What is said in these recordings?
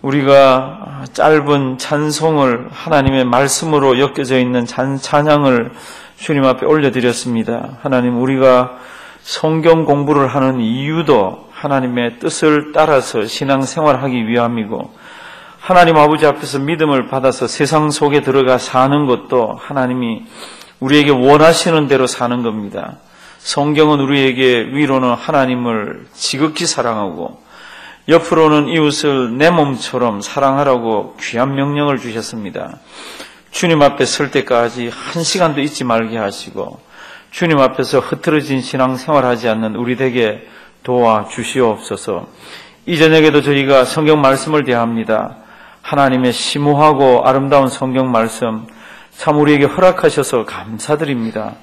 우리가 짧은 찬송을 하나님의 말씀으로 엮여져 있는 찬양을 주님 앞에 올려드렸습니다. 하나님, 우리가 성경 공부를 하는 이유도 하나님의 뜻을 따라서 신앙생활하기 위함이고, 하나님 아버지 앞에서 믿음을 받아서 세상 속에 들어가 사는 것도 하나님이 우리에게 원하시는 대로 사는 겁니다. 성경은 우리에게 위로는 하나님을 지극히 사랑하고 옆으로는 이웃을 내 몸처럼 사랑하라고 귀한 명령을 주셨습니다. 주님 앞에 설 때까지 한 시간도 잊지 말게 하시고 주님 앞에서 흐트러진 신앙생활하지 않는 우리 되게 도와주시옵소서. 이 저녁에도 저희가 성경 말씀을 대합니다. 하나님의 심오하고 아름다운 성경 말씀 참 우리에게 허락하셔서 감사드립니다.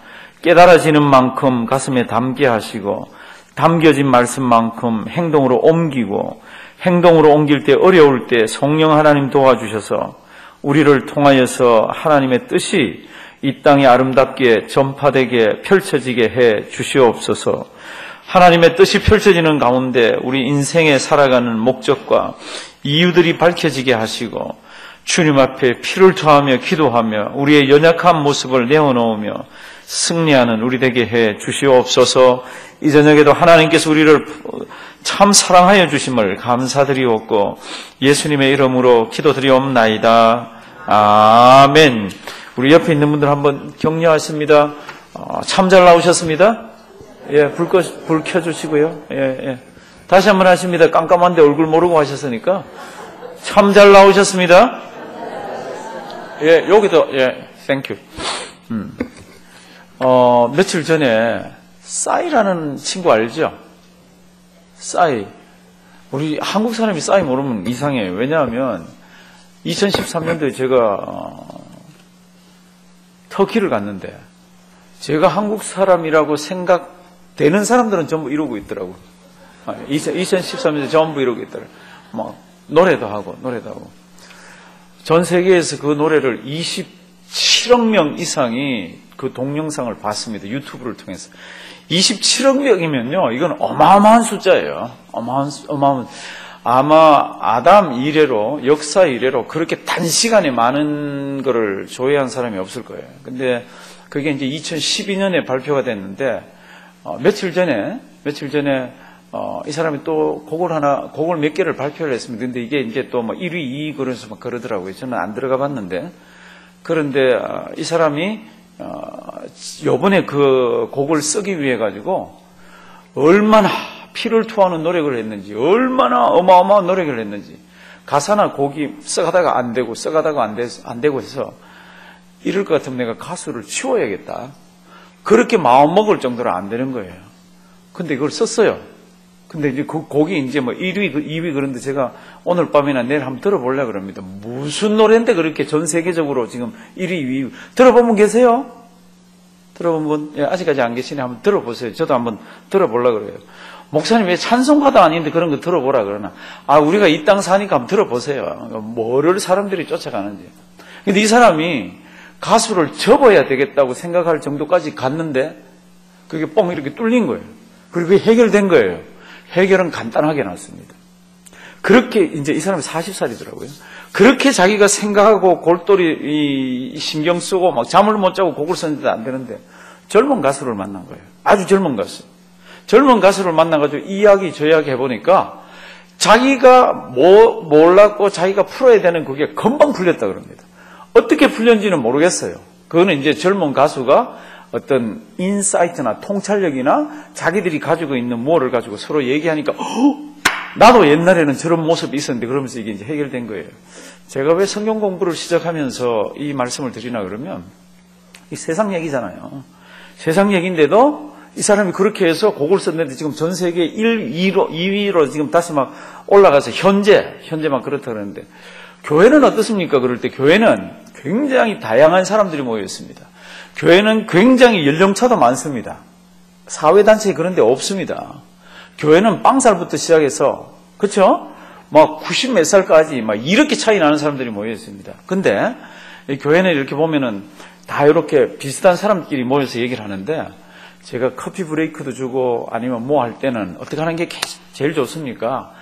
깨달아지는 만큼 가슴에 담게 하시고 담겨진 말씀만큼 행동으로 옮기고 행동으로 옮길 때 어려울 때 성령 하나님 도와주셔서 우리를 통하여서 하나님의 뜻이 이 땅에 아름답게 전파되게 펼쳐지게 해 주시옵소서. 하나님의 뜻이 펼쳐지는 가운데 우리 인생에 살아가는 목적과 이유들이 밝혀지게 하시고 주님 앞에 피를 토하며 기도하며 우리의 연약한 모습을 내어놓으며 승리하는 우리 되게 해 주시옵소서. 이 저녁에도 하나님께서 우리를 참 사랑하여 주심을 감사드리옵고 예수님의 이름으로 기도드리옵나이다. 아멘. 우리 옆에 있는 분들 한번 격려하십니다. 참 잘 나오셨습니다. 예, 불 켜주시고요. 예. 다시 한번 하십니다. 깜깜한데 얼굴 모르고 하셨으니까 참 잘 나오셨습니다. 예, 여기도 땡큐. 며칠 전에 싸이라는 친구 알죠? 싸이. 우리 한국 사람이 싸이 모르면 이상해요. 왜냐하면 2013년도에 제가 터키를 갔는데 제가 한국 사람이라고 생각되는 사람들은 전부 이러고 있더라고요. 2013년도에 전부 이러고 있더라고요. 막 노래도 하고. 전 세계에서 그 노래를 27억 명 이상이 그 동영상을 봤습니다. 유튜브를 통해서. 27억 명이면요, 이건 어마어마한 숫자예요. 어마어마한. 아마 아담 이래로, 역사 이래로 그렇게 단시간에 많은 거를 조회한 사람이 없을 거예요. 근데 그게 이제 2012년에 발표가 됐는데, 며칠 전에, 이 사람이 또 곡을 몇 개를 발표를 했습니다. 근데 이게 이제 또 뭐 1위, 2위 그래서 막 그러더라고요. 저는 안 들어가 봤는데. 그런데 이 사람이 요번에 그 곡을 쓰기 위해 가지고 얼마나 피를 토하는 노력을 했는지, 얼마나 어마어마한 노력을 했는지, 가사나 곡이 써가다가 안 되고 안 되고 해서 이럴 것 같으면 내가 가수를 치워야겠다. 그렇게 마음먹을 정도로 안 되는 거예요. 근데 이걸 썼어요. 근데 이제 그 곡이 이제 뭐 1위, 2위 그런데 제가 오늘 밤이나 내일 한번 들어보려고 그럽니다. 무슨 노래인데 그렇게 전 세계적으로 지금 1위, 2위. 들어본 분 계세요? 들어본 분? 예, 아직까지 안 계시네. 한번 들어보세요. 저도 한번 들어보려고 그래요. 목사님 왜 찬송가도 아닌데 그런 거 들어보라 그러나. 우리가 이 땅 사니까 한번 들어보세요. 뭐를 사람들이 쫓아가는지. 근데 이 사람이 가수를 접어야 되겠다고 생각할 정도까지 갔는데 그게 뻥 이렇게 뚫린 거예요. 그리고 그게 해결된 거예요. 해결은 간단하게 나왔습니다. 그렇게 이제 이 사람이 40살이더라고요. 그렇게 자기가 생각하고 골똘히 신경 쓰고 막 잠을 못 자고 곡을 썼는데도 안 되는데 젊은 가수를 만난 거예요. 아주 젊은 가수. 젊은 가수를 만나가지고 이야기 저 이야기 해보니까 자기가 몰랐고 자기가 풀어야 되는 그게 금방 풀렸다 그럽니다. 어떻게 풀렸는지는 모르겠어요. 그거는 이제 젊은 가수가 어떤 인사이트나 통찰력이나 자기들이 가지고 있는 뭐를 가지고 서로 얘기하니까 나도 옛날에는 저런 모습이 있었는데 그러면서 이게 이제 해결된 거예요. 제가 왜 성경 공부를 시작하면서 이 말씀을 드리나 그러면 이 세상 얘기잖아요. 세상 얘기인데도 이 사람이 그렇게 해서 곡을 썼는데 지금 전 세계 1, 2위로 지금 다시 막 올라가서 현재 막 그렇다 그러는데 교회는 어떻습니까? 그럴 때 교회는 굉장히 다양한 사람들이 모여 있습니다. 교회는 굉장히 연령차도 많습니다. 사회단체 그런 데 없습니다. 교회는 빵살부터 시작해서, 그쵸? 막 90 몇 살까지 막 이렇게 차이 나는 사람들이 모여 있습니다. 근데 이 교회는 이렇게 보면은 다 이렇게 비슷한 사람끼리 모여서 얘기를 하는데 제가 커피 브레이크도 주고 아니면 뭐 할 때는 어떻게 하는 게 제일 좋습니까?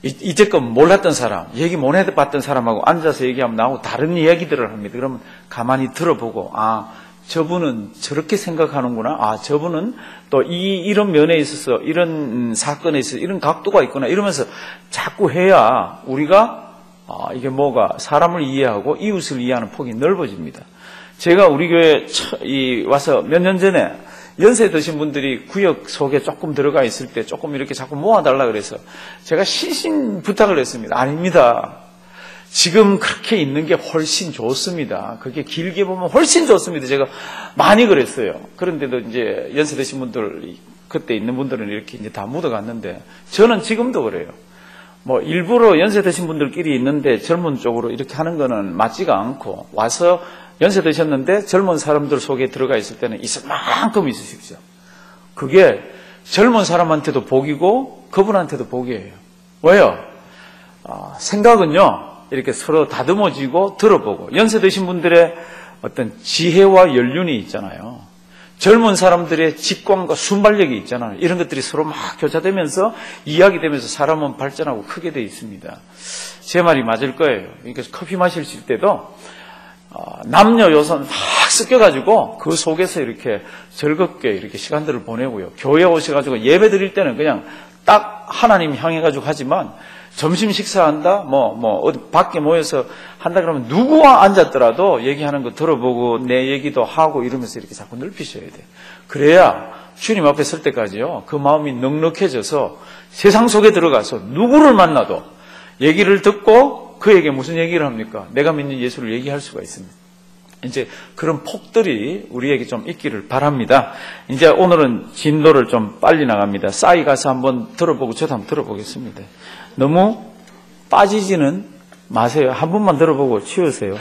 이제껏 몰랐던 사람, 얘기 못 해봤던 사람하고 앉아서 얘기하면 나하고 다른 이야기들을 합니다. 그러면 가만히 들어보고, 아, 저분은 저렇게 생각하는구나. 아, 저분은 또 이런 면에 있어서, 이런 사건에 있어서 이런 각도가 있구나. 이러면서 자꾸 해야 우리가, 이게 뭐가 사람을 이해하고 이웃을 이해하는 폭이 넓어집니다. 제가 우리 교회 와서 몇 년 전에 연세 드신 분들이 구역 속에 조금 들어가 있을 때 조금 이렇게 자꾸 모아달라 그래서 제가 신신 부탁을 했습니다. 아닙니다. 지금 그렇게 있는 게 훨씬 좋습니다. 그게 길게 보면 훨씬 좋습니다. 제가 많이 그랬어요. 그런데도 이제 연세 드신 분들, 그때 있는 분들은 이렇게 이제 다 묻어갔는데 저는 지금도 그래요. 뭐 일부러 연세 드신 분들끼리 있는데 젊은 쪽으로 이렇게 하는 거는 맞지가 않고 와서 연세 드셨는데 젊은 사람들 속에 들어가 있을 때는 있을 만큼 있으십시오. 그게 젊은 사람한테도 복이고 그분한테도 복이에요. 왜요? 생각은요, 이렇게 서로 다듬어지고 들어보고 연세 드신 분들의 어떤 지혜와 연륜이 있잖아요. 젊은 사람들의 직관과 순발력이 있잖아요. 이런 것들이 서로 막 교차되면서 이야기되면서 사람은 발전하고 크게 돼 있습니다. 제 말이 맞을 거예요. 그러니까 커피 마실 때도 남녀 여성 막 섞여가지고 그 속에서 이렇게 즐겁게 이렇게 시간들을 보내고요. 교회 오셔가지고 예배 드릴 때는 그냥 딱 하나님 향해가지고 하지만 점심 식사한다, 어디 밖에 모여서 한다 그러면 누구와 앉았더라도 얘기하는 거 들어보고 내 얘기도 하고 이러면서 이렇게 자꾸 넓히셔야 돼요. 그래야 주님 앞에 설 때까지요, 그 마음이 넉넉해져서 세상 속에 들어가서 누구를 만나도 얘기를 듣고 그에게 무슨 얘기를 합니까? 내가 믿는 예수를 얘기할 수가 있습니다. 이제 그런 폭들이 우리에게 좀 있기를 바랍니다. 이제 오늘은 진도를 좀 빨리 나갑니다. 싸이 가서 한번 들어보고 저도 한번 들어보겠습니다. 너무 빠지지는 마세요. 한 번만 들어보고 치우세요.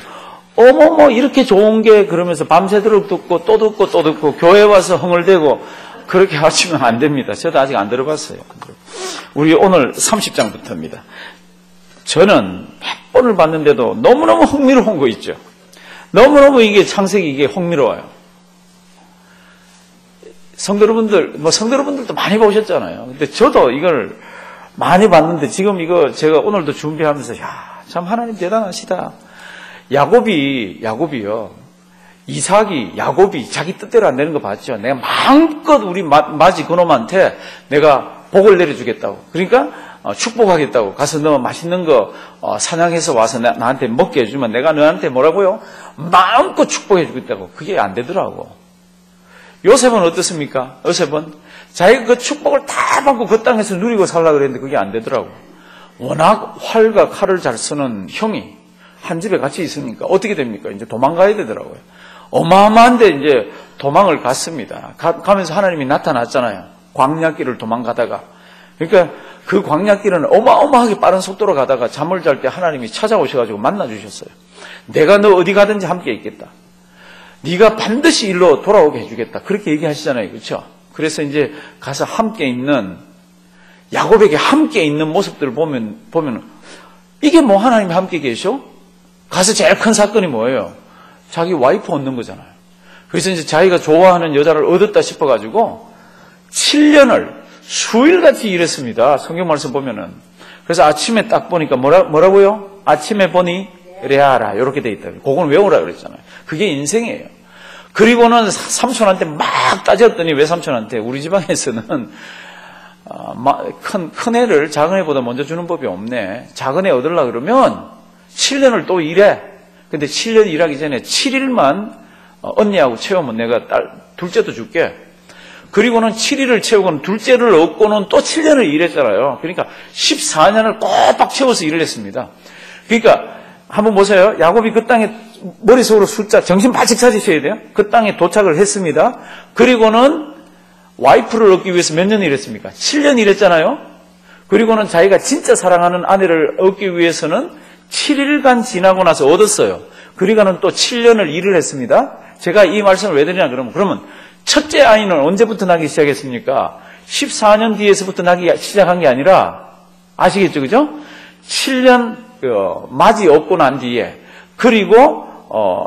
어머머 이렇게 좋은 게 그러면서 밤새도록 듣고 또 듣고 또 듣고 교회 와서 흥얼대고 그렇게 하시면 안 됩니다. 저도 아직 안 들어봤어요. 우리 오늘 30장부터입니다. 저는 100번을 봤는데도 너무너무 흥미로운 거 있죠. 너무너무 이게 창세기 이게 흥미로워요. 성도 여러분들도 많이 보셨잖아요. 근데 저도 이걸 많이 봤는데 지금 이거 제가 오늘도 준비하면서 참 하나님 대단하시다. 야곱이요. 야곱이 자기 뜻대로 안 되는 거 봤죠. 내가 마음껏 우리 마지 그놈한테 내가 복을 내려주겠다고. 그러니까 축복하겠다고. 가서 너 맛있는 거 사냥해서 와서 나한테 먹게 해주면 내가 너한테 뭐라고요? 마음껏 축복해 주겠다고. 그게 안 되더라고. 요셉은 어떻습니까? 요셉은 자기가 그 축복을 다 받고 그 땅에서 누리고 살려고 그랬는데 그게 안 되더라고. 워낙 활과 칼을 잘 쓰는 형이 한 집에 같이 있으니까 어떻게 됩니까? 이제 도망가야 되더라고요. 어마어마한데 이제 도망을 갔습니다. 가면서 하나님이 나타났잖아요. 광야길을 도망가다가. 그러니까 그 광야길은 어마어마하게 빠른 속도로 가다가 잠을 잘 때 하나님이 찾아오셔가지고 만나주셨어요. 내가 너 어디 가든지 함께 있겠다. 네가 반드시 일로 돌아오게 해주겠다. 그렇게 얘기하시잖아요. 그렇죠? 그래서 이제 가서 함께 있는 야곱에게 함께 있는 모습들을 보면 이게 뭐 하나님이 함께 계셔? 가서 제일 큰 사건이 뭐예요? 자기 와이프 얻는 거잖아요. 그래서 이제 자기가 좋아하는 여자를 얻었다 싶어가지고 7년을 수일같이 일했습니다. 성경 말씀 보면은. 그래서 아침에 딱 보니까 뭐라고요? 아침에 보니 레아라 이렇게 돼 있다. 그건 외우라 그랬잖아요. 그게 인생이에요. 그리고는 삼촌한테 막 따졌더니 왜 삼촌한테? 우리 지방에서는 큰 애를 작은 애보다 먼저 주는 법이 없네. 작은 애 얻으려고 그러면 7년을 또 일해. 근데 7년 일하기 전에 7일만 언니하고 채우면 내가 둘째도 줄게. 그리고는 7일을 채우고는 둘째를 얻고는 또 7년을 일했잖아요. 그러니까 14년을 꼬박 채워서 일을 했습니다. 그러니까 한번 보세요. 야곱이 그 땅에 머릿속으로 정신 바짝 차리셔야 돼요. 그 땅에 도착을 했습니다. 그리고는 와이프를 얻기 위해서 몇 년 일했습니까? 7년 일했잖아요. 그리고는 자기가 진짜 사랑하는 아내를 얻기 위해서는 7일간 지나고 나서 얻었어요. 그리고는 또 7년을 일을 했습니다. 제가 이 말씀을 왜 드리냐 그러면 첫째 아이는 언제부터 나기 시작했습니까? 14년 뒤에서부터 나기 시작한 게 아니라 아시겠죠? 그죠? 7년 맞이 얻고 난 뒤에 그리고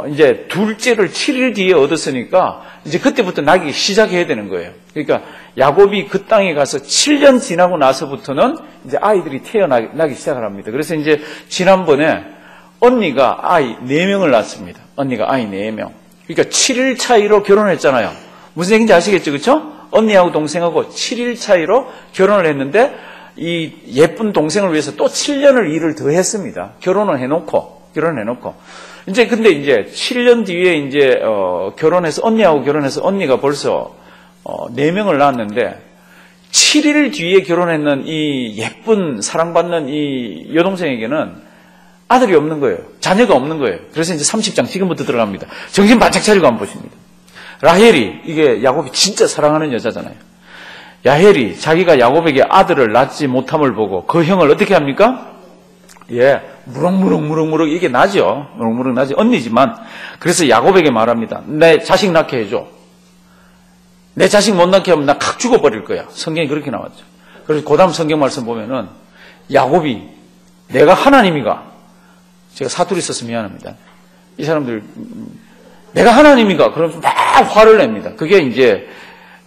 이제 둘째를 7일 뒤에 얻었으니까 이제 그때부터 나기 시작해야 되는 거예요. 그러니까 야곱이 그 땅에 가서 7년 지나고 나서부터는 이제 아이들이 태어나기 시작을 합니다. 그래서 이제 지난번에 언니가 아이 4명을 낳았습니다. 언니가 아이 4명. 그러니까 7일 차이로 결혼했잖아요. 무슨 얘기인지 아시겠죠? 그렇죠? 언니하고 동생하고 7일 차이로 결혼을 했는데 이 예쁜 동생을 위해서 또 7년을 일을 더 했습니다. 결혼을 해놓고. 근데 이제 7년 뒤에 이제 결혼해서 언니하고 결혼해서 언니가 벌써 4명을 낳았는데 7일 뒤에 결혼했는 이 예쁜 사랑받는 이 여동생에게는 아들이 없는 거예요. 자녀가 없는 거예요. 그래서 이제 30장 지금부터 들어갑니다. 정신 바짝 차리고 한번 보십니다. 라헬이, 이게 야곱이 진짜 사랑하는 여자잖아요. 라헬이 자기가 야곱에게 아들을 낳지 못함을 보고 그 형을 어떻게 합니까? 예, 무럭무럭 이게 나죠. 무럭무럭 나지. 언니지만. 그래서 야곱에게 말합니다. 내 자식 낳게 해줘. 내 자식 못 낳게 하면 나 칵 죽어버릴 거야. 성경이 그렇게 나왔죠. 그래서 그 다음 성경 말씀 보면은 야곱이 내가 하나님이가, 제가 사투리 써서 미안합니다. 이 사람들 내가 하나님이가 그러면서 막 화를 냅니다. 그게 이제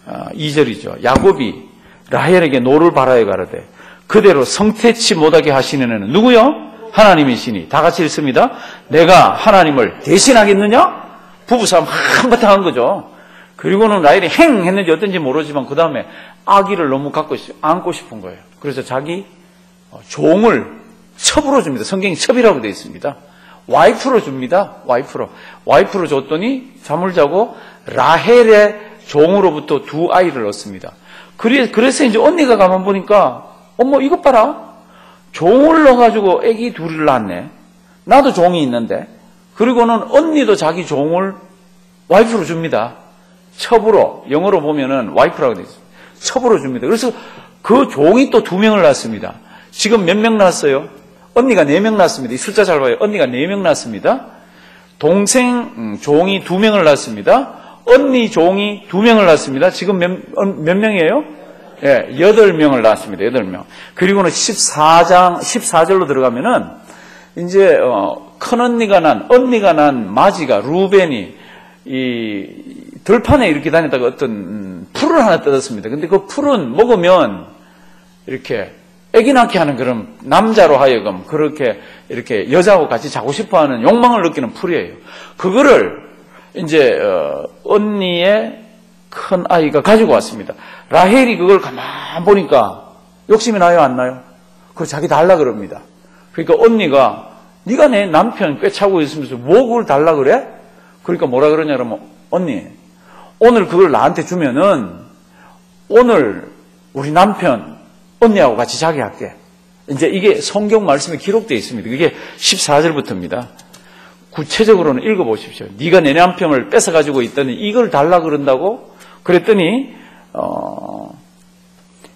2절이죠. 야곱이 라헬에게 노를 바라에 가르되 그대로 성태치 못하게 하시는 애는 누구요? 하나님이시니. 다 같이 읽습니다. 내가 하나님을 대신하겠느냐? 부부싸움 한바탕 한 거죠. 그리고는 라헬이 행 했는지 어떤지 모르지만 그 다음에 아기를 너무 안고 싶은 거예요. 그래서 자기 종을 첩으로 줍니다. 성경이 첩이라고 되어 있습니다. 와이프로 줍니다. 와이프로 줬더니 잠을 자고 라헬의 종으로부터 2 아이를 얻습니다. 그래서 이제 언니가 가만 보니까 어머 이것 봐라. 종을 넣어가지고 애기 2을 낳았네. 나도 종이 있는데. 그리고는 언니도 자기 종을 와이프로 줍니다. 첩으로. 영어로 보면은 와이프라고 되어 있습니다. 첩으로 줍니다. 그래서 그 종이 또 2명을 낳았습니다. 지금 몇 명 낳았어요? 언니가 4명 낳았습니다. 이 숫자 잘 봐요. 언니가 4명 낳았습니다. 동생 종이 2명을 낳았습니다. 언니 종이 2명을 낳았습니다. 지금 몇 명이에요? 예, 8명을 낳았습니다. 8명. 그리고는 14절로 들어가면은 이제 큰 언니가 난 마지가 루벤이 이 들판에 이렇게 다니다가 어떤 풀을 하나 뜯었습니다. 근데 그 풀은 먹으면 이렇게 애기 낳게 하는 그런 남자로 하여금 그렇게 이렇게 여자하고 같이 자고 싶어 하는 욕망을 느끼는 풀이에요. 그거를 이제 언니의 큰 아이가 가지고 왔습니다. 라헬이 그걸 가만 보니까 욕심이 나요, 안 나요? 그걸 자기 달라 그럽니다. 그러니까 언니가 네가 내 남편 꿰차고 있으면서 뭐 그걸 달라 그래? 그러니까 뭐라 그러냐 그러면 언니 오늘 그걸 나한테 주면은 오늘 우리 남편 언니하고 같이 자게 할게. 이제 이게 성경 말씀에 기록되어 있습니다. 그게 14절부터입니다. 구체적으로는 읽어보십시오. 네가 내 남편을 뺏어가지고 있더니 이걸 달라 그런다고? 그랬더니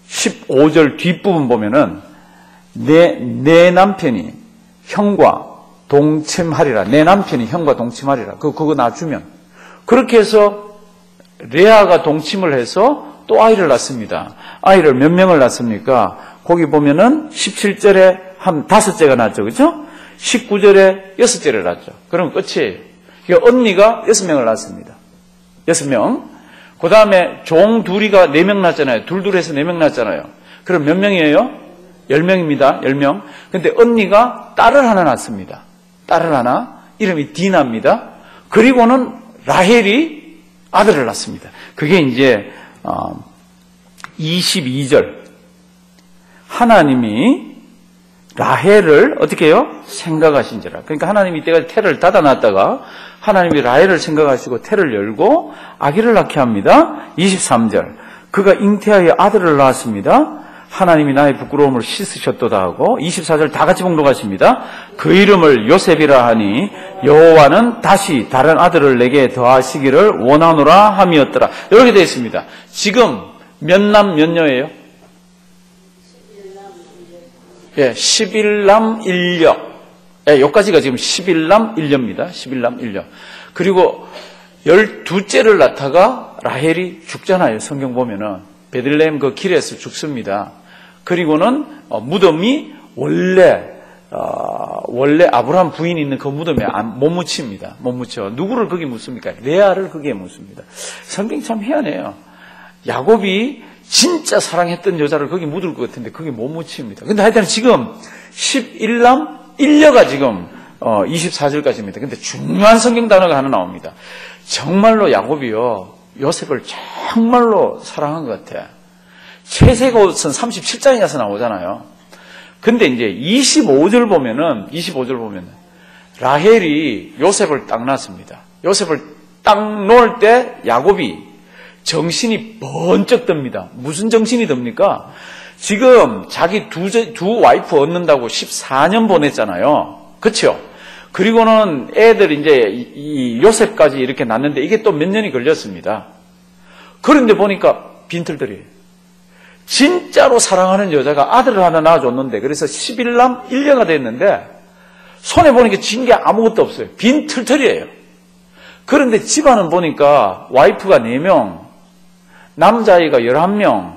15절 뒷부분 보면은 내 남편이 형과 동침하리라. 내 남편이 형과 동침하리라. 그거 놔주면. 그렇게 해서 레아가 동침을 해서 또 아이를 낳습니다. 아이를 몇 명을 낳습니까? 거기 보면은 17절에 한 5째가 낳죠. 그렇죠? 19절에 6째를 낳죠. 그럼 끝이에요. 그러니까 언니가 6명을 낳습니다. 6명. 그 다음에 종 둘이가 4명 낳잖아요. 둘해서 4명 낳잖아요. 그럼 몇 명이에요? 10명입니다. 10명. 근데 언니가 딸을 하나 낳습니다. 딸을 하나. 이름이 디나입니다. 그리고는 라헬이 아들을 낳습니다. 그게 이제 22절. 하나님이 라헬을 어떻게 해요? 생각하신지라. 그러니까 하나님이 이때까지 태를 닫아놨다가 하나님이 라헬을 생각하시고 태를 열고 아기를 낳게 합니다. 23절. 그가 잉태하여 아들을 낳았습니다. 하나님이 나의 부끄러움을 씻으셨도다 하고 24절 다 같이 봉독하십니다. 그 이름을 요셉이라 하니 여호와는 다시 다른 아들을 내게 더하시기를 원하노라 함이었더라. 이렇게 되어 있습니다. 지금 몇 남 몇 여예요? 11남 1녀. 여기까지가 지금 11남 1녀입니다. 11남 1녀. 그리고 12째를 낳다가 라헬이 죽잖아요. 성경 보면은. 베들레헴 그 길에서 죽습니다. 그리고는 무덤이 원래 원래 아브라함 부인이 있는 그 무덤에 못 묻힙니다. 못 묻혀. 누구를 거기 묻습니까? 레아를 거기에 묻습니다. 성경 참 희한해요. 야곱이 진짜 사랑했던 여자를 거기 묻을 것 같은데 거기 못 묻힙니다. 근데 하여튼 지금 11남 1녀가 지금 24절까지입니다. 근데 중요한 성경 단어가 하나 나옵니다. 정말로 야곱이요 요셉을 정말로 사랑한 것 같아. 채색옷은 37장에 가서 나오잖아요. 근데 이제 25절 보면은 라헬이 요셉을 딱 낳습니다. 요셉을 딱 놓을 때 야곱이 정신이 번쩍 듭니다. 무슨 정신이 듭니까? 지금 자기 두 와이프 얻는다고 14년 보냈잖아요. 그렇죠? 그리고는 애들 이제 이 요셉까지 이렇게 낳는데 이게 또 몇 년이 걸렸습니다. 그런데 보니까 빈털들이에요. 진짜로 사랑하는 여자가 아들을 하나 낳아줬는데 그래서 11남 1녀가 됐는데 손에 보니까 진 게 아무것도 없어요. 빈털털이에요. 그런데 집안은 보니까 와이프가 4명, 남자아이가 11명,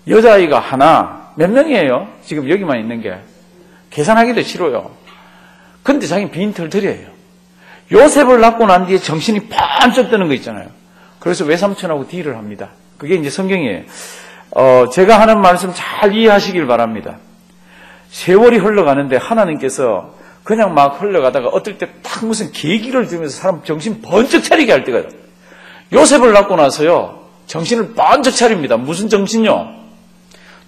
여자아이가 하나, 몇 명이에요? 지금 여기만 있는 게. 계산하기도 싫어요. 근데 자기는 빈털털이에요. 요셉을 낳고 난 뒤에 정신이 번쩍 드는 거 있잖아요. 그래서 외삼촌하고 딜을 합니다. 그게 이제 성경이에요. 제가 하는 말씀 잘 이해하시길 바랍니다. 세월이 흘러가는데 하나님께서 그냥 막 흘러가다가 어떨 때 딱 무슨 계기를 주면서 사람 정신 번쩍 차리게 할 때가 요셉을 낳고 나서요. 정신을 번쩍 차립니다. 무슨 정신요?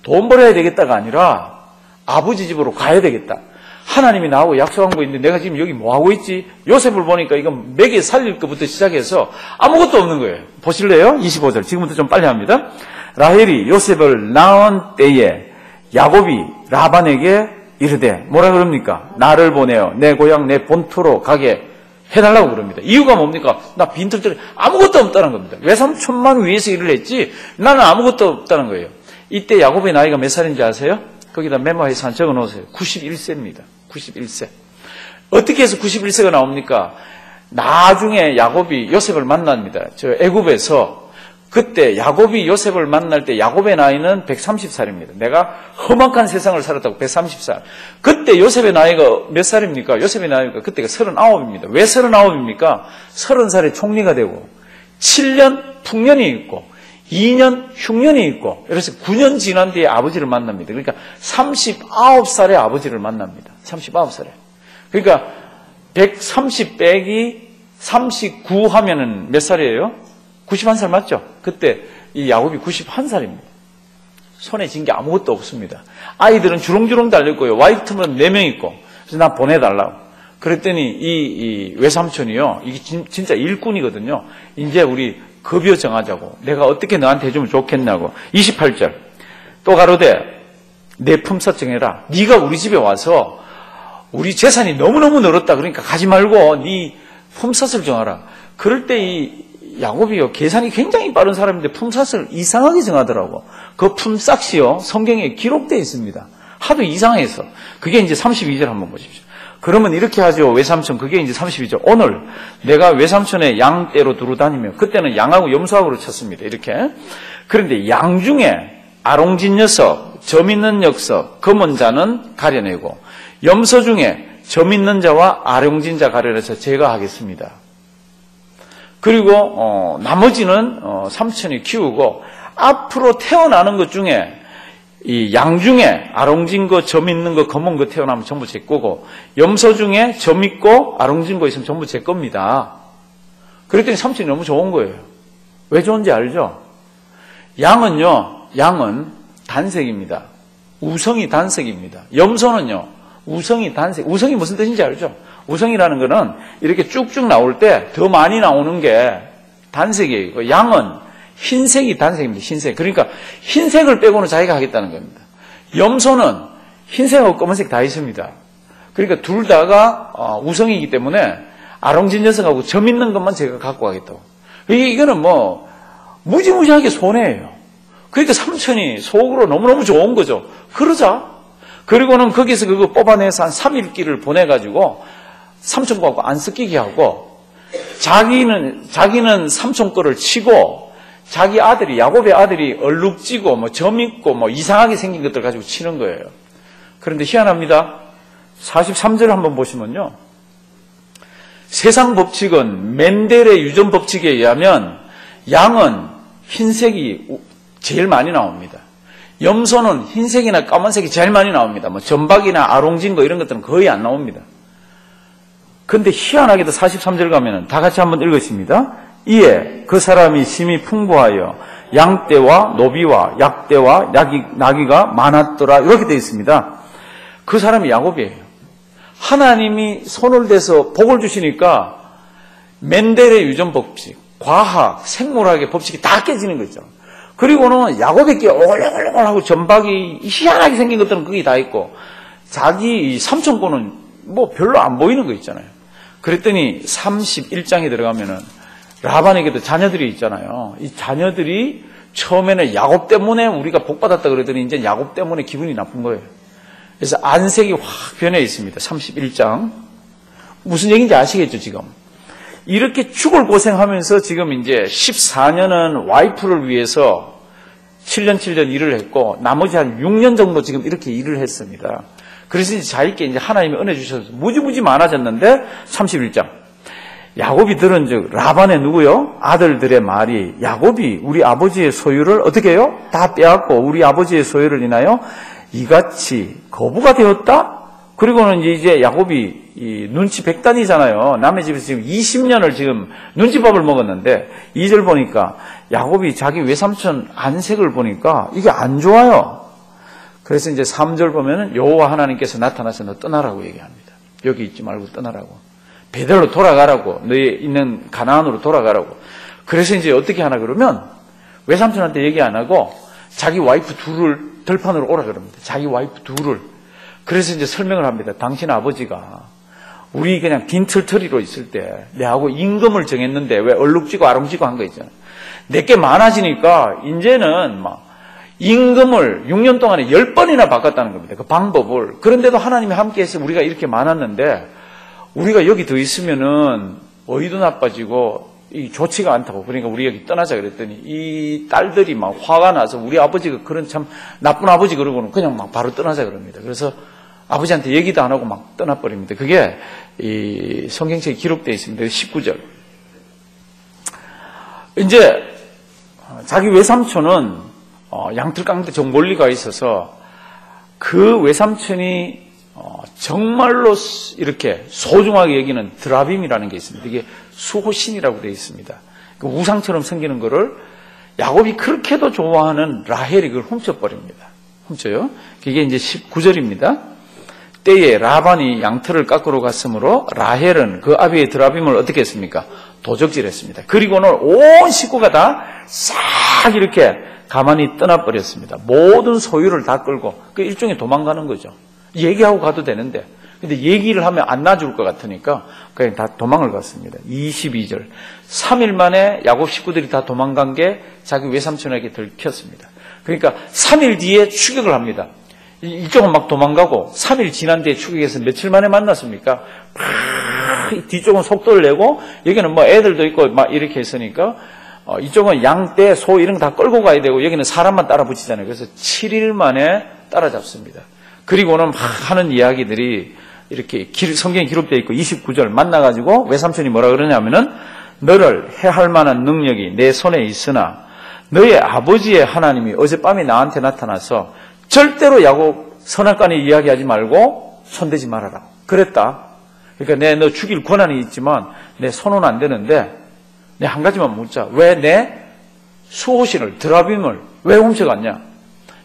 돈 벌어야 되겠다가 아니라 아버지 집으로 가야 되겠다. 하나님이 나하고 약속한 거 있는데 내가 지금 여기 뭐 하고 있지? 요셉을 보니까 이건 먹여 살릴 것부터 시작해서 아무것도 없는 거예요. 보실래요? 25절. 지금부터 좀 빨리 합니다. 라헬이 요셉을 낳은 때에 야곱이 라반에게 이르되 뭐라 그럽니까? 나를 보내어 내 고향 내 본토로 가게 해달라고 그럽니다. 이유가 뭡니까? 나 빈털털이 아무것도 없다는 겁니다. 외삼촌만 위해서 일을 했지 나는 아무것도 없다는 거예요. 이때 야곱의 나이가 몇 살인지 아세요? 거기다 메모해서 한 적어놓으세요. 91세입니다. 91세. 어떻게 해서 91세가 나옵니까? 나중에 야곱이 요셉을 만납니다. 저 애굽에서 그때 야곱이 요셉을 만날 때 야곱의 나이는 130살입니다. 내가 험악한 세상을 살았다고 130살. 그때 요셉의 나이가 몇 살입니까? 요셉의 나이가 그때가 39입니다. 왜 39입니까? 30살에 총리가 되고 7년 풍년이 있고 2년 흉년이 있고 그래서 9년 지난 뒤에 아버지를 만납니다. 그러니까 39살에 아버지를 만납니다. 39살에. 그러니까 130 빼기 39 하면은 몇 살이에요? 91살 맞죠? 그때 이 야곱이 91살입니다. 손에 쥔 게 아무것도 없습니다. 아이들은 주렁주렁 달렸고요. 와이프는 4명 있고. 그래서 나 보내달라고. 그랬더니 이 외삼촌이요. 이게 진짜 일꾼이거든요. 이제 우리 급여 정하자고. 내가 어떻게 너한테 해주면 좋겠냐고. 28절. 또 가로되 내 품삯 정해라. 네가 우리 집에 와서 우리 재산이 너무너무 늘었다. 그러니까 가지 말고 네 품삯을 정하라. 그럴 때 이 야곱이요. 계산이 굉장히 빠른 사람인데 품삯을 이상하게 정하더라고. 그 품삯이요. 성경에 기록되어 있습니다. 하도 이상해서. 그게 이제 32절 한번 보십시오. 그러면 이렇게 하죠. 외삼촌. 그게 이제 32절. 오늘 내가 외삼촌의 양떼로 두루 다니며 그때는 양하고 염소하고로 쳤습니다. 이렇게. 그런데 양 중에 아롱진 녀석, 점 있는 녀석, 검은 자는 가려내고 염소 중에 점 있는 자와 아롱진 자 가려내서 제가 하겠습니다. 그리고 나머지는 삼촌이 키우고 앞으로 태어나는 것 중에 이 양 중에 아롱진 거, 점 있는 거, 검은 거 태어나면 전부 제 거고 염소 중에 점 있고 아롱진 거 있으면 전부 제 겁니다. 그랬더니 삼촌이 너무 좋은 거예요. 왜 좋은지 알죠? 양은 단색입니다. 우성이 단색입니다. 염소는요, 우성이 단색. 우성이 무슨 뜻인지 알죠? 우성이라는 거는 이렇게 쭉쭉 나올 때 더 많이 나오는 게 단색이에요. 양은 흰색이 단색입니다. 흰색. 그러니까 흰색을 빼고는 자기가 하겠다는 겁니다. 염소는 흰색하고 검은색 다 있습니다. 그러니까 둘 다가 우성이기 때문에 아롱진 녀석하고 점 있는 것만 제가 갖고 가겠다고. 이거는 뭐 무지무지하게 손해예요. 그러니까 삼촌이 속으로 너무너무 좋은 거죠. 그러자. 그리고는 거기서 그거 뽑아내서 한 3일기를 보내가지고 삼촌 거하고 안 섞이게 하고 자기는 삼촌 거를 치고 자기 아들이 야곱의 아들이 얼룩지고 뭐 점 있고 뭐 이상하게 생긴 것들 가지고 치는 거예요. 그런데 희한합니다. 43절 한번 보시면요. 세상 법칙은 멘델의 유전 법칙에 의하면 양은 흰색이 제일 많이 나옵니다. 염소는 흰색이나 까만색이 제일 많이 나옵니다. 뭐 전박이나 아롱진거 이런 것들은 거의 안 나옵니다. 근데 희한하게도 43절 가면은 다 같이 한번 읽으십니다. 이에 그 사람이 심히 풍부하여 양떼와 노비와 약떼와 나귀가 많았더라. 이렇게 되어 있습니다. 그 사람이 야곱이에요. 하나님이 손을 대서 복을 주시니까 멘델의 유전 법칙, 과학, 생물학의 법칙이 다 깨지는 거죠. 그리고는 야곱에게 올올올하고 전박이 희한하게 생긴 것들은 거기 다 있고 자기 삼촌 거는 뭐 별로 안 보이는 거 있잖아요. 그랬더니 31장에 들어가면은 라반에게도 자녀들이 있잖아요. 이 자녀들이 처음에는 야곱 때문에 우리가 복 받았다 그러더니 이제 야곱 때문에 기분이 나쁜 거예요. 그래서 안색이 확 변해 있습니다. 31장. 무슨 얘기인지 아시겠죠, 지금? 이렇게 죽을 고생하면서 지금 이제 14년은 와이프를 위해서 7년 일을 했고, 나머지 한 6년 정도 지금 이렇게 일을 했습니다. 그래서 이제 자기께 이제 하나님이 은혜 주셔서 무지무지 많아졌는데, 31장. 야곱이 들은 즉, 라반의 누구요? 아들들의 말이, 야곱이 우리 아버지의 소유를 어떻게 해요? 다 빼앗고 우리 아버지의 소유를 인하여 이같이 거부가 되었다? 그리고는 이제 야곱이 눈치 백단이잖아요. 남의 집에서 지금 20년을 지금 눈치밥을 먹었는데 2절 보니까 야곱이 자기 외삼촌 안색을 보니까 이게 안 좋아요. 그래서 이제 3절 보면은 여호와 하나님께서 나타나서 너 떠나라고 얘기합니다. 여기 있지 말고 떠나라고. 베델로 돌아가라고. 너희 있는 가나안으로 돌아가라고. 그래서 이제 어떻게 하나 그러면 외삼촌한테 얘기 안 하고 자기 와이프 둘을 들판으로 오라 그럽니다. 자기 와이프 둘을. 그래서 이제 설명을 합니다. 당신 아버지가 우리 그냥 빈털터리로 있을 때 내하고 임금을 정했는데 왜 얼룩지고 아롱지고 한 거 있잖아요. 내게 많아지니까 이제는 막 임금을 6년 동안에 10번이나 바꿨다는 겁니다. 그 방법을. 그런데도 하나님이 함께해서 우리가 이렇게 많았는데 우리가 여기 더 있으면은 어이도 나빠지고 이 좋지가 않다고. 그러니까 우리 여기 떠나자 그랬더니 이 딸들이 막 화가 나서 우리 아버지가 그런 참 나쁜 아버지 그러고는 그냥 막 바로 떠나자 그럽니다. 그래서 아버지한테 얘기도 안 하고 막 떠나버립니다. 그게 이 성경책에 기록되어 있습니다. 19절. 이제 자기 외삼촌은 양틀강대 저 멀리가 있어서 그 외삼촌이 정말로 이렇게 소중하게 여기는 드라빔이라는 게 있습니다. 이게 수호신이라고 되어 있습니다. 그 우상처럼 생기는 거를 야곱이 그렇게도 좋아하는 라헬이 그걸 훔쳐버립니다. 훔쳐요. 그게 이제 19절입니다. 때에 라반이 양털을 깎으러 갔으므로 라헬은 그 아비의 드라빔을 어떻게 했습니까? 도적질했습니다. 그리고는 온 식구가 다 싹 이렇게 가만히 떠나버렸습니다. 모든 소유를 다 끌고 그 일종의 도망가는 거죠. 얘기하고 가도 되는데 근데 얘기를 하면 안 놔줄 것 같으니까 그냥 다 도망을 갔습니다. 22절 3일 만에 야곱 식구들이 다 도망간 게 자기 외삼촌에게 들켰습니다. 그러니까 3일 뒤에 추격을 합니다. 이쪽은 막 도망가고 3일 지난 뒤에 추격해서 며칠 만에 만났습니까? 뒤쪽은 속도를 내고 여기는 뭐 애들도 있고 막 이렇게 했으니까 이쪽은 양떼, 소 이런 거 다 끌고 가야 되고 여기는 사람만 따라 붙이잖아요. 그래서 7일 만에 따라잡습니다. 그리고는 막 하는 이야기들이 이렇게 성경에 기록되어 있고 29절 만나가지고 외삼촌이 뭐라 그러냐면은 너를 해할 만한 능력이 내 손에 있으나 너의 아버지의 하나님이 어젯밤에 나한테 나타나서 절대로 야곱 선악간에 이야기하지 말고 손대지 말아라. 그랬다. 그러니까 내 너 죽일 권한이 있지만 내 손은 안 되는데 내 한 가지만 묻자. 왜 내 수호신을 드라빔을 왜 훔쳐갔냐?